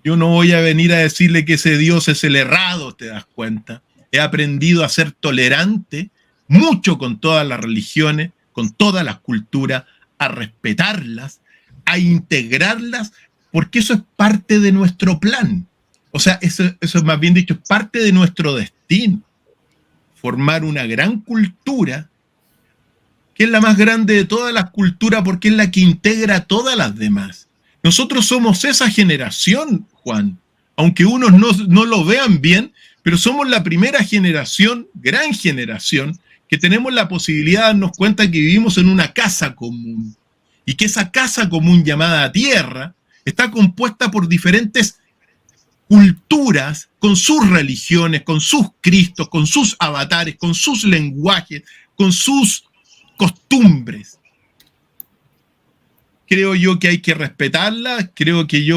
Yo no voy a venir a decirle que ese dios es el errado, ¿te das cuenta? He aprendido a ser tolerante mucho con todas las religiones, con todas las culturas, a respetarlas, a integrarlas, porque eso es parte de nuestro plan. O sea, eso es más bien dicho, es parte de nuestro destino. Formar una gran cultura, que es la más grande de todas las culturas, porque es la que integra a todas las demás. Nosotros somos esa generación, Juan, aunque unos no lo vean bien, pero somos la primera generación, gran generación, que tenemos la posibilidad de darnos cuenta que vivimos en una casa común, y que esa casa común llamada Tierra está compuesta por diferentes culturas, con sus religiones, con sus cristos, con sus avatares, con sus lenguajes, con sus costumbres. Creo yo que hay que respetarlas, creo que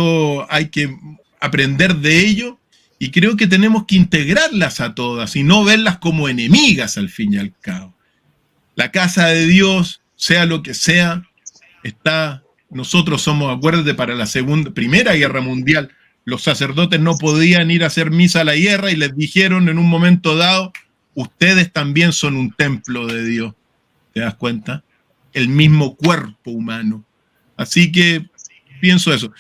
hay que aprender de ello, y creo que tenemos que integrarlas a todas y no verlas como enemigas al fin y al cabo. La casa de Dios, sea lo que sea, nosotros somos, acuérdate, para la Primera Guerra Mundial, los sacerdotes no podían ir a hacer misa a la guerra y les dijeron en un momento dado, ustedes también son un templo de Dios. ¿Te das cuenta? El mismo cuerpo humano. Así que pienso eso.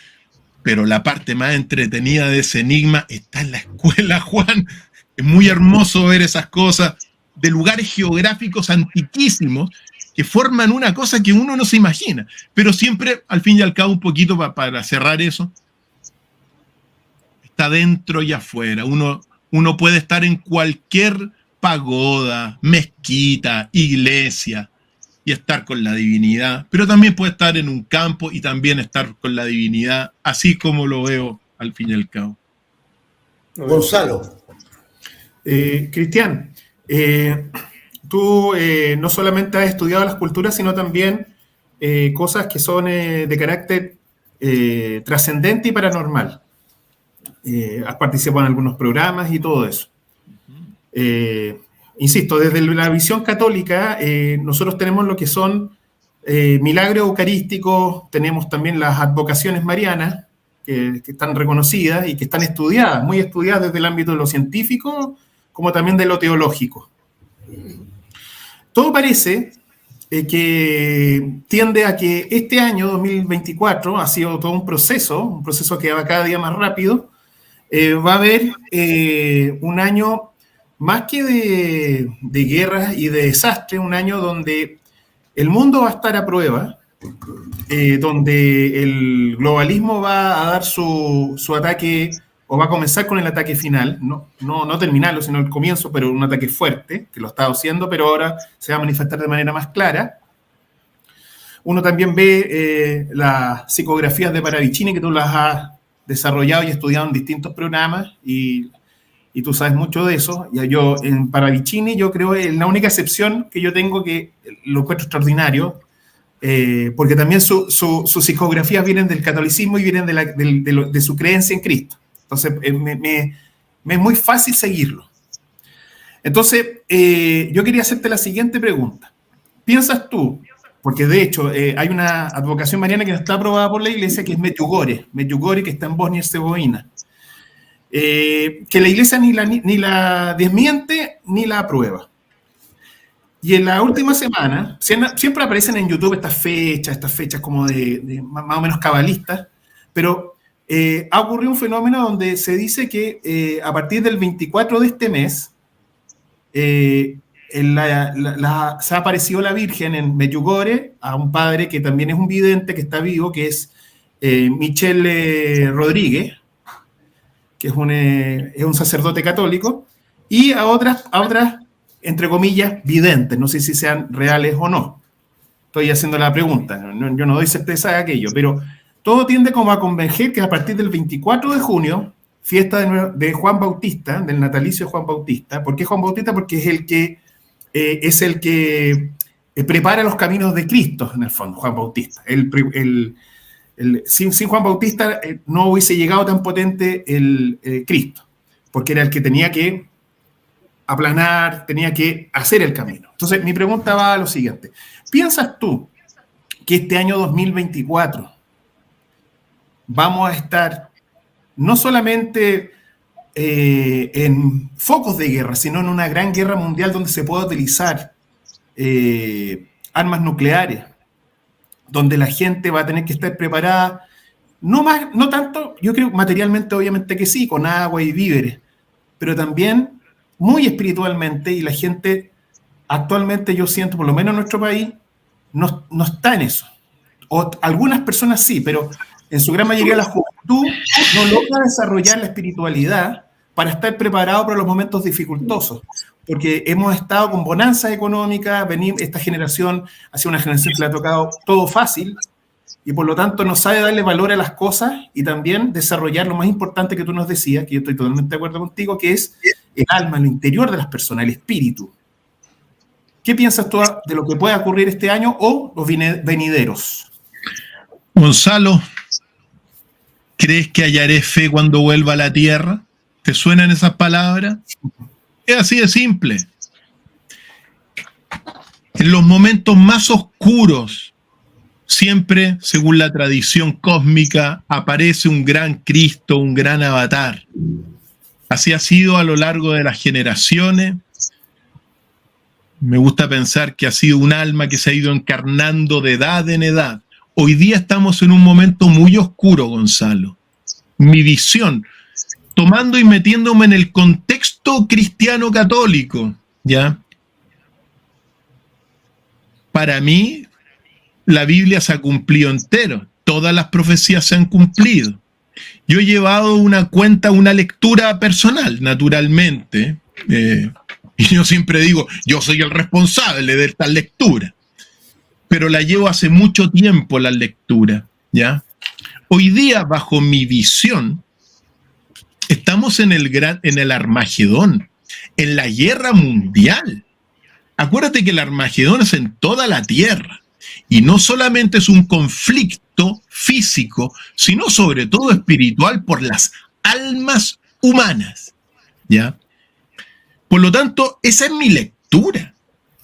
Pero la parte más entretenida de ese enigma está en la escuela, Juan. Es muy hermoso ver esas cosas de lugares geográficos antiquísimos que forman una cosa que uno no se imagina. Pero siempre, al fin y al cabo, un poquito para cerrar eso, está dentro y afuera. Uno puede estar en cualquier pagoda, mezquita, iglesia, y estar con la divinidad, pero también puede estar en un campo y también estar con la divinidad, así como lo veo al fin y al cabo. Gonzalo. Cristian, tú no solamente has estudiado las culturas, sino también cosas que son de carácter trascendente y paranormal. Has participado en algunos programas y todo eso. Insisto, desde la visión católica, nosotros tenemos lo que son milagros eucarísticos, tenemos también las advocaciones marianas, que están reconocidas y que están estudiadas, muy estudiadas desde el ámbito de lo científico, como también de lo teológico. Todo parece que tiende a que este año, 2024, ha sido todo un proceso que va cada día más rápido. Va a haber un año más que de guerras y de desastres, un año donde el mundo va a estar a prueba, donde el globalismo va a dar su ataque, o va a comenzar con el ataque final, no terminarlo, sino el comienzo, pero un ataque fuerte, que lo está haciendo, pero ahora se va a manifestar de manera más clara. Uno también ve las psicografías de Paravicini, que tú las has desarrollado y estudiado en distintos programas, y tú sabes mucho de eso. Yo en Paravicini, yo creo que la única excepción que yo tengo, que lo encuentro extraordinario, porque también sus psicografías vienen del catolicismo y vienen de su creencia en Cristo. Entonces, me es muy fácil seguirlo. Entonces, yo quería hacerte la siguiente pregunta. ¿Piensas tú, porque de hecho hay una advocación mariana que no está aprobada por la Iglesia, que es Medjugorje, que está en Bosnia y Herzegovina, que la Iglesia ni la desmiente ni la aprueba? Y en la última semana, siempre aparecen en YouTube estas fechas como de más o menos cabalistas, pero ha ocurrido un fenómeno donde se dice que a partir del 24 de este mes se ha aparecido la Virgen en Medjugorje a un padre que también es un vidente, que está vivo, que es Michel Rodríguez, que es un sacerdote católico, y a otras, entre comillas, videntes. No sé si sean reales o no. Estoy haciendo la pregunta. Yo no doy certeza de aquello, pero todo tiende como a converger que a partir del 24 de junio, fiesta de Juan Bautista, del natalicio de Juan Bautista. ¿Por qué Juan Bautista? Porque es el que prepara los caminos de Cristo, en el fondo, Juan Bautista. Sin Juan Bautista no hubiese llegado tan potente el Cristo, porque era el que tenía que aplanar, tenía que hacer el camino. Entonces, mi pregunta va a lo siguiente. ¿Piensas tú que este año 2024 vamos a estar no solamente en focos de guerra, sino en una gran guerra mundial donde se pueda utilizar armas nucleares, donde la gente va a tener que estar preparada, no tanto, yo creo materialmente obviamente que sí, con agua y víveres, pero también muy espiritualmente, y la gente actualmente, yo siento, por lo menos en nuestro país, no está en eso. O algunas personas sí, pero en su gran mayoría la juventud no logra desarrollar la espiritualidad para estar preparado para los momentos dificultosos, porque hemos estado con bonanzas económicas, esta generación ha sido una generación que le ha tocado todo fácil, y por lo tanto no sabe darle valor a las cosas y también desarrollar lo más importante que tú nos decías, que yo estoy totalmente de acuerdo contigo, que es el alma, el interior de las personas, el espíritu. ¿Qué piensas tú de lo que puede ocurrir este año o los venideros? Gonzalo, ¿crees que hallaré fe cuando vuelva a la tierra? ¿Te suenan esas palabras? Es así de simple. En los momentos más oscuros, siempre, según la tradición cósmica, aparece un gran Cristo, un gran avatar. Así ha sido a lo largo de las generaciones. Me gusta pensar que ha sido un alma que se ha ido encarnando de edad en edad. Hoy día estamos en un momento muy oscuro, Gonzalo. Mi visión, tomando y metiéndome en el contexto cristiano católico, ¿ya? Para mí, la Biblia se ha cumplido entero. Todas las profecías se han cumplido. Yo he llevado una lectura personal, naturalmente. Y yo siempre digo, yo soy el responsable de esta lectura. Pero la llevo hace mucho tiempo, la lectura, ¿ya? Hoy día, bajo mi visión, estamos en el Armagedón, en la guerra mundial. Acuérdate que el Armagedón es en toda la tierra. Y no solamente es un conflicto físico, sino sobre todo espiritual por las almas humanas, ¿ya? Por lo tanto, esa es mi lectura.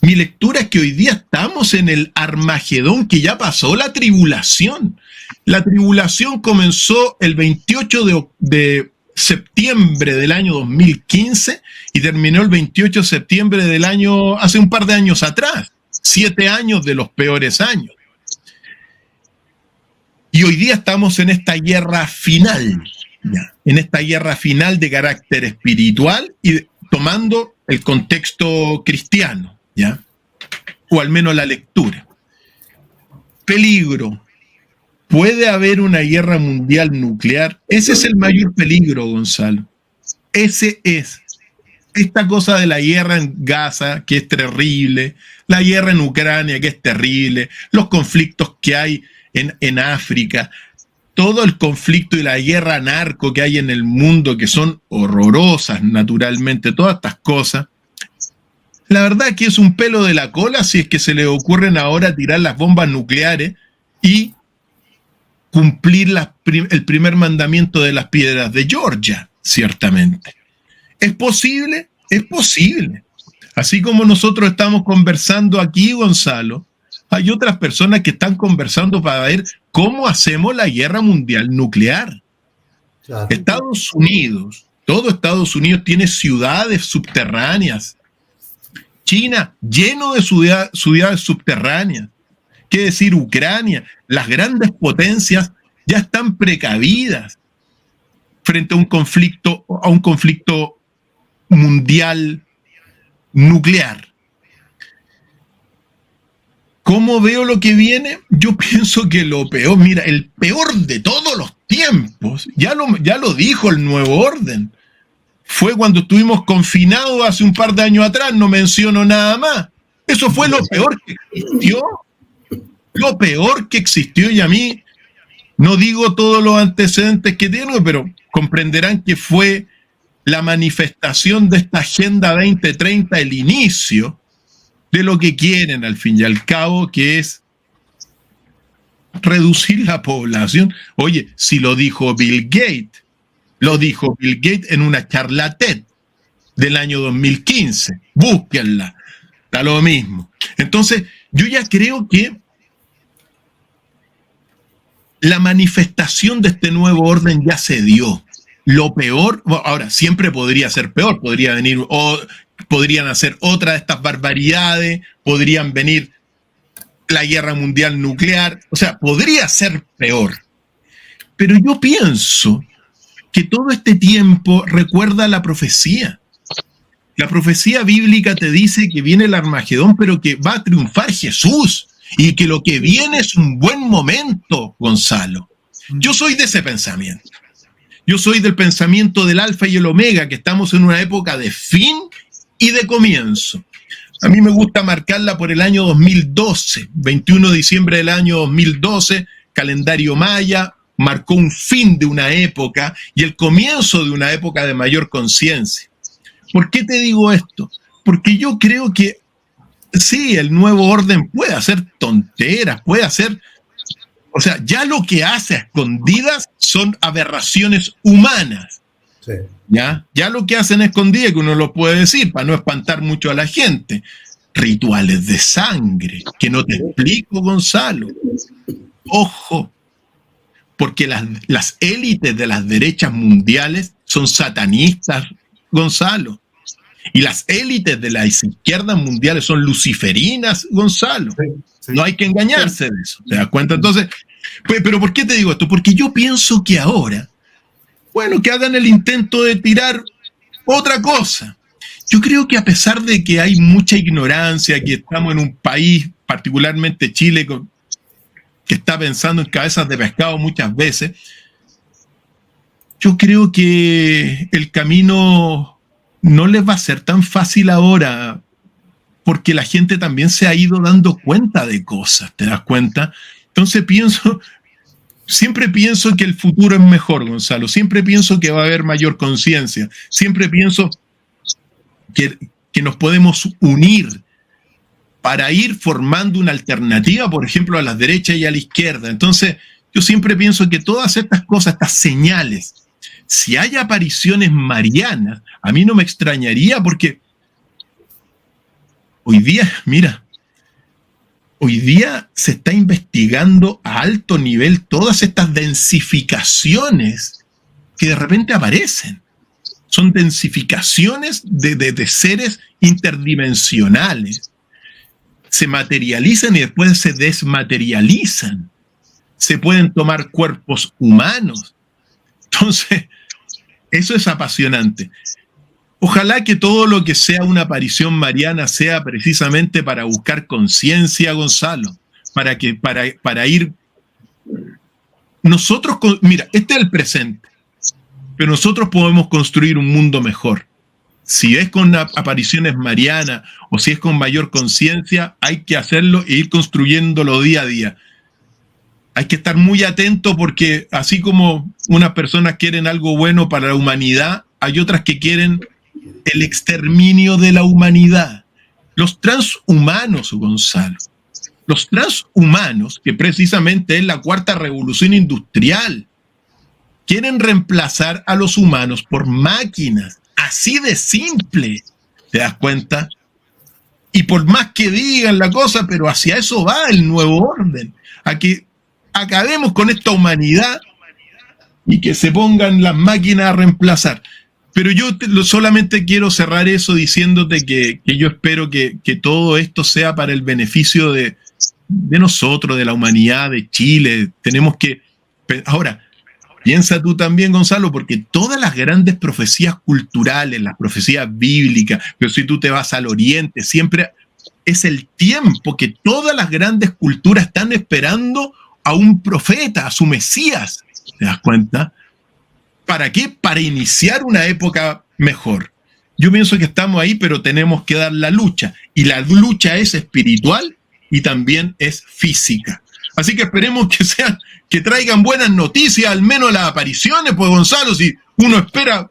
Mi lectura es que hoy día estamos en el Armagedón, que ya pasó la tribulación. La tribulación comenzó el 28 de septiembre del año 2015 y terminó el 28 de septiembre del año, hace un par de años atrás. 7 años de los peores años. Y hoy día estamos en esta guerra final, ¿ya? En esta guerra final de carácter espiritual y tomando el contexto cristiano, ¿ya? O al menos la lectura. Peligro. ¿Puede haber una guerra mundial nuclear? Ese es el mayor peligro, Gonzalo. Ese es. Esta cosa de la guerra en Gaza, que es terrible, la guerra en Ucrania, que es terrible, los conflictos que hay en África, todo el conflicto y la guerra narco que hay en el mundo, que son horrorosas, naturalmente, todas estas cosas, la verdad que es un pelo de la cola si es que se le ocurren ahora tirar las bombas nucleares y cumplir el primer mandamiento de las piedras de Georgia, ciertamente. ¿Es posible? Es posible. Así como nosotros estamos conversando aquí, Gonzalo, hay otras personas que están conversando para ver cómo hacemos la guerra mundial nuclear. Claro. Estados Unidos, todo Estados Unidos tiene ciudades subterráneas. China, lleno de ciudades subterráneas. ¿Qué decir Ucrania? Las grandes potencias ya están precavidas frente a un conflicto mundial nuclear. ¿Cómo veo lo que viene? Yo pienso que lo peor, mira, el peor de todos los tiempos, ya lo dijo el Nuevo Orden, fue cuando estuvimos confinados hace un par de años atrás, no menciono nada más. Eso fue lo peor que existió. Lo peor que existió, y a mí no digo todos los antecedentes que tengo, pero comprenderán que fue la manifestación de esta Agenda 2030, el inicio de lo que quieren al fin y al cabo, que es reducir la población. Oye, si lo dijo Bill Gates en una charla TED del año 2015, búsquenla, da lo mismo. Entonces, yo ya creo que la manifestación de este nuevo orden ya se dio. Lo peor, ahora, siempre podría ser peor, podrían hacer otra de estas barbaridades, podrían venir la guerra mundial nuclear, o sea, podría ser peor. Pero yo pienso que todo este tiempo recuerda la profecía. La profecía bíblica te dice que viene el Armagedón, pero que va a triunfar Jesús. Y que lo que viene es un buen momento, Gonzalo. Yo soy de ese pensamiento. Yo soy del pensamiento del alfa y el omega, que estamos en una época de fin y de comienzo. A mí me gusta marcarla por el año 2012, 21 de diciembre del año 2012, calendario maya, marcó un fin de una época y el comienzo de una época de mayor conciencia. ¿Por qué te digo esto? Porque yo creo que sí, el nuevo orden puede hacer tonteras, puede hacer... O sea, ya lo que hace a escondidas son aberraciones humanas. Sí. ¿Ya? Ya lo que hacen a escondidas, que uno lo puede decir, para no espantar mucho a la gente. Rituales de sangre, que no te explico, Gonzalo. Ojo, porque las élites de las derechas mundiales son satanistas, Gonzalo. Y las élites de las izquierdas mundiales son luciferinas, Gonzalo. Sí, sí. No hay que engañarse de eso, ¿te das cuenta? Entonces, pero ¿por qué te digo esto? Porque yo pienso que ahora, bueno, que hagan el intento de tirar otra cosa. Yo creo que a pesar de que hay mucha ignorancia, que estamos en un país, particularmente Chile, que está pensando en cabezas de pescado muchas veces, yo creo que el camino no les va a ser tan fácil ahora, porque la gente también se ha ido dando cuenta de cosas, ¿te das cuenta? Entonces siempre pienso que el futuro es mejor, Gonzalo, siempre pienso que va a haber mayor conciencia, siempre pienso que nos podemos unir para ir formando una alternativa, por ejemplo, a la derecha y a la izquierda. Entonces, yo siempre pienso que todas estas cosas, estas señales, si hay apariciones marianas, a mí no me extrañaría porque hoy día, mira, hoy día se está investigando a alto nivel todas estas densificaciones que de repente aparecen. Son densificaciones de seres interdimensionales. Se materializan y después se desmaterializan. Se pueden tomar cuerpos humanos. Entonces, eso es apasionante. Ojalá que todo lo que sea una aparición mariana sea precisamente para buscar conciencia, Gonzalo, para ir... Nosotros, mira, este es el presente, pero nosotros podemos construir un mundo mejor. Si es con apariciones marianas o si es con mayor conciencia, hay que hacerlo e ir construyéndolo día a día. Hay que estar muy atento porque así como unas personas quieren algo bueno para la humanidad, hay otras que quieren el exterminio de la humanidad. Los transhumanos, Gonzalo, los transhumanos, que precisamente es la cuarta revolución industrial, quieren reemplazar a los humanos por máquinas, así de simple, ¿te das cuenta? Y por más que digan la cosa, pero hacia eso va el nuevo orden, a que acabemos con esta humanidad y que se pongan las máquinas a reemplazar. Pero yo solamente quiero cerrar eso diciéndote que yo espero que todo esto sea para el beneficio de nosotros, de la humanidad, de Chile. Tenemos que... Ahora, piensa tú también, Gonzalo, porque todas las grandes profecías culturales, las profecías bíblicas, pero si tú te vas al Oriente, siempre es el tiempo que todas las grandes culturas están esperando a un profeta, a su Mesías. ¿Te das cuenta? ¿Para qué? Para iniciar una época mejor. Yo pienso que estamos ahí, pero tenemos que dar la lucha. Y la lucha es espiritual y también es física. Así que esperemos que traigan buenas noticias, al menos las apariciones, pues Gonzalo, si uno espera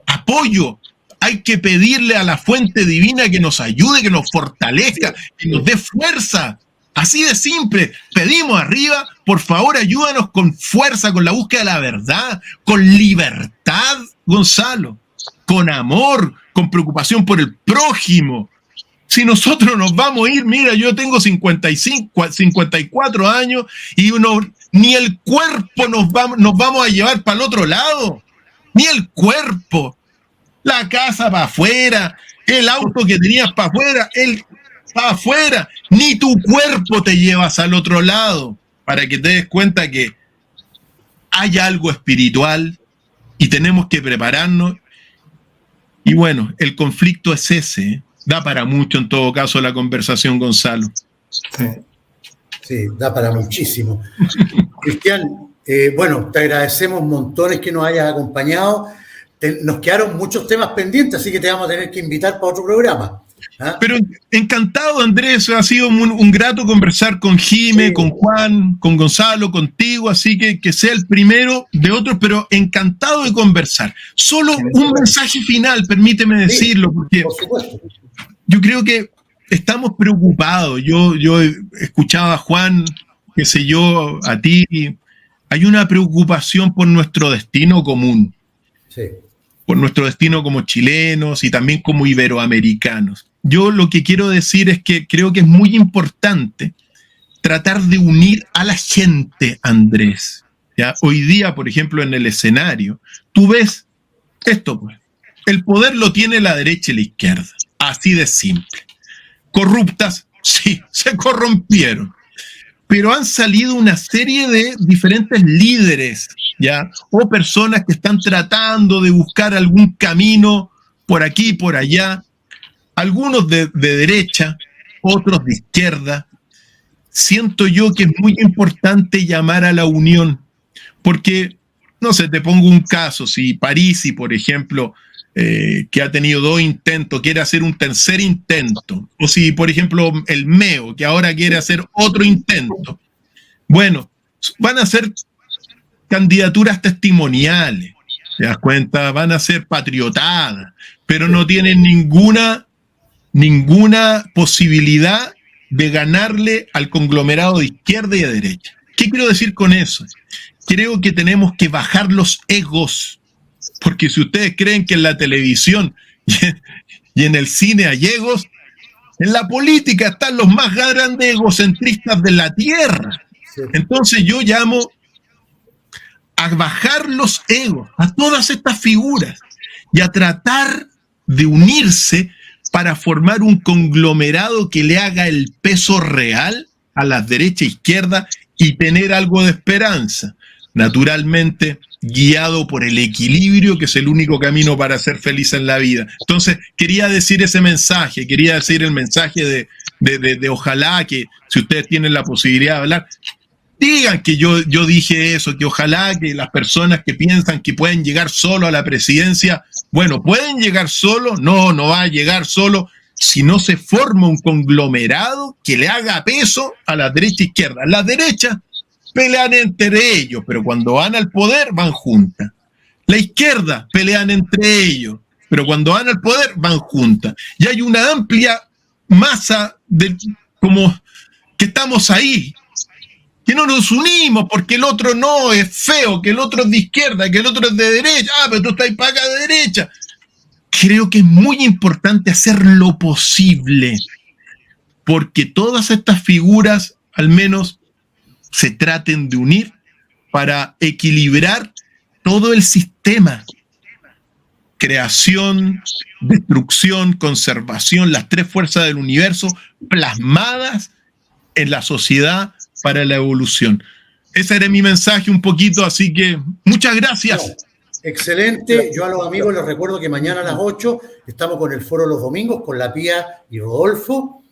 apoyo, hay que pedirle a la fuente divina que nos ayude, que nos fortalezca, que nos dé fuerza. Así de simple, pedimos arriba, por favor ayúdanos con fuerza, con la búsqueda de la verdad, con libertad, Gonzalo, con amor, con preocupación por el prójimo. Si nosotros nos vamos a ir, mira, yo tengo 54 años y ni el cuerpo nos vamos a llevar para el otro lado, ni el cuerpo, la casa para afuera, el auto que tenías para afuera, para afuera, ni tu cuerpo te llevas al otro lado, para que te des cuenta que hay algo espiritual y tenemos que prepararnos. Y bueno, el conflicto es ese, ¿eh? Da para mucho en todo caso la conversación, Gonzalo. Sí, da para muchísimo. Cristian, bueno, te agradecemos montones que nos hayas acompañado. Nos quedaron muchos temas pendientes, así que te vamos a tener que invitar para otro programa. ¿Ah? Pero encantado, Andrés, ha sido un grato conversar con Jime, sí, con Juan, con Gonzalo, contigo, así que sea el primero de otros, pero encantado de conversar. Solo un mensaje final, permíteme decirlo, porque yo creo que estamos preocupados. Yo escuchaba a Juan, qué sé yo, a ti, hay una preocupación por nuestro destino común. Sí. Por nuestro destino como chilenos y también como iberoamericanos. Yo lo que quiero decir es que creo que es muy importante tratar de unir a la gente, Andrés. ¿Ya? Hoy día, por ejemplo, en el escenario, tú ves esto, pues. El poder lo tiene la derecha y la izquierda. Así de simple. Corruptas, sí, se corrompieron. Pero han salido una serie de diferentes líderes, ¿ya? O personas que están tratando de buscar algún camino por aquí y por allá, algunos de derecha, otros de izquierda. Siento yo que es muy importante llamar a la unión, porque, no sé, te pongo un caso, si Parisi, por ejemplo, que ha tenido 2 intentos, quiere hacer un tercer intento, o si, por ejemplo, el MEO, que ahora quiere hacer otro intento, bueno, van a ser candidaturas testimoniales, ¿te das cuenta? Van a ser patriotadas, pero no tienen ninguna posibilidad de ganarle al conglomerado de izquierda y de derecha. ¿Qué quiero decir con eso? Creo que tenemos que bajar los egos, porque si ustedes creen que en la televisión y en el cine hay egos, en la política están los más grandes egocentristas de la tierra. Entonces yo llamo a bajar los egos a todas estas figuras y a tratar de unirse para formar un conglomerado que le haga el peso real a la derecha e izquierda y tener algo de esperanza. Naturalmente, guiado por el equilibrio, que es el único camino para ser feliz en la vida. Entonces, quería decir ese mensaje, quería decir el mensaje de ojalá que, si ustedes tienen la posibilidad de hablar, digan que yo dije eso, que ojalá que las personas que piensan que pueden llegar solo a la presidencia, bueno, ¿pueden llegar solo? No va a llegar solo si no se forma un conglomerado que le haga peso a la derecha e izquierda. La derecha pelean entre ellos, pero cuando van al poder van juntas. La izquierda pelean entre ellos, pero cuando van al poder van juntas. Y hay una amplia masa como que estamos ahí, que no nos unimos porque el otro no es feo, que el otro es de izquierda, que el otro es de derecha, pero tú estás para acá de derecha. Creo que es muy importante hacer lo posible porque todas estas figuras al menos se traten de unir para equilibrar todo el sistema. Creación, destrucción, conservación, las tres fuerzas del universo plasmadas en la sociedad para la evolución. Ese era mi mensaje un poquito, así que muchas gracias. Excelente. Yo a los amigos les recuerdo que mañana a las 8 estamos con el Foro Los Domingos, con la Pía y Rodolfo.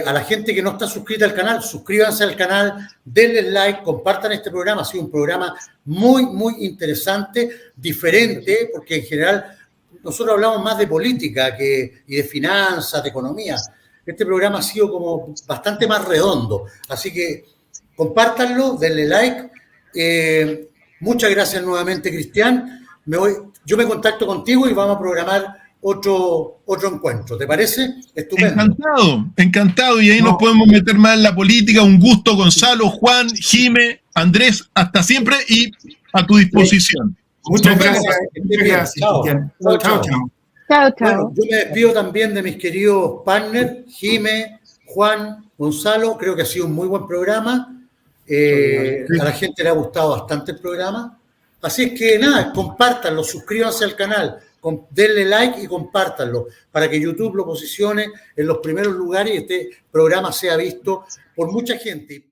A la gente que no está suscrita al canal, suscríbanse al canal, denle like, compartan este programa. Ha sido un programa muy, muy interesante, diferente, porque en general nosotros hablamos más de política y de finanzas, de economía. Este programa ha sido como bastante más redondo. Así que compártanlo, denle like. Muchas gracias nuevamente, Cristian. Yo me contacto contigo y vamos a programar otro encuentro. ¿Te parece? Estupendo. Encantado. Y ahí nos podemos meter más en la política. Un gusto, Gonzalo, Juan, Jime, Andrés. Hasta siempre y a tu disposición. Muchas gracias. Chao. Chao. Bueno, yo me despido también de mis queridos partners, Jime, Juan, Gonzalo. Creo que ha sido un muy buen programa. A la gente le ha gustado bastante el programa. Así es que nada, compártanlo, suscríbanse al canal, denle like y compártanlo para que YouTube lo posicione en los primeros lugares y este programa sea visto por mucha gente.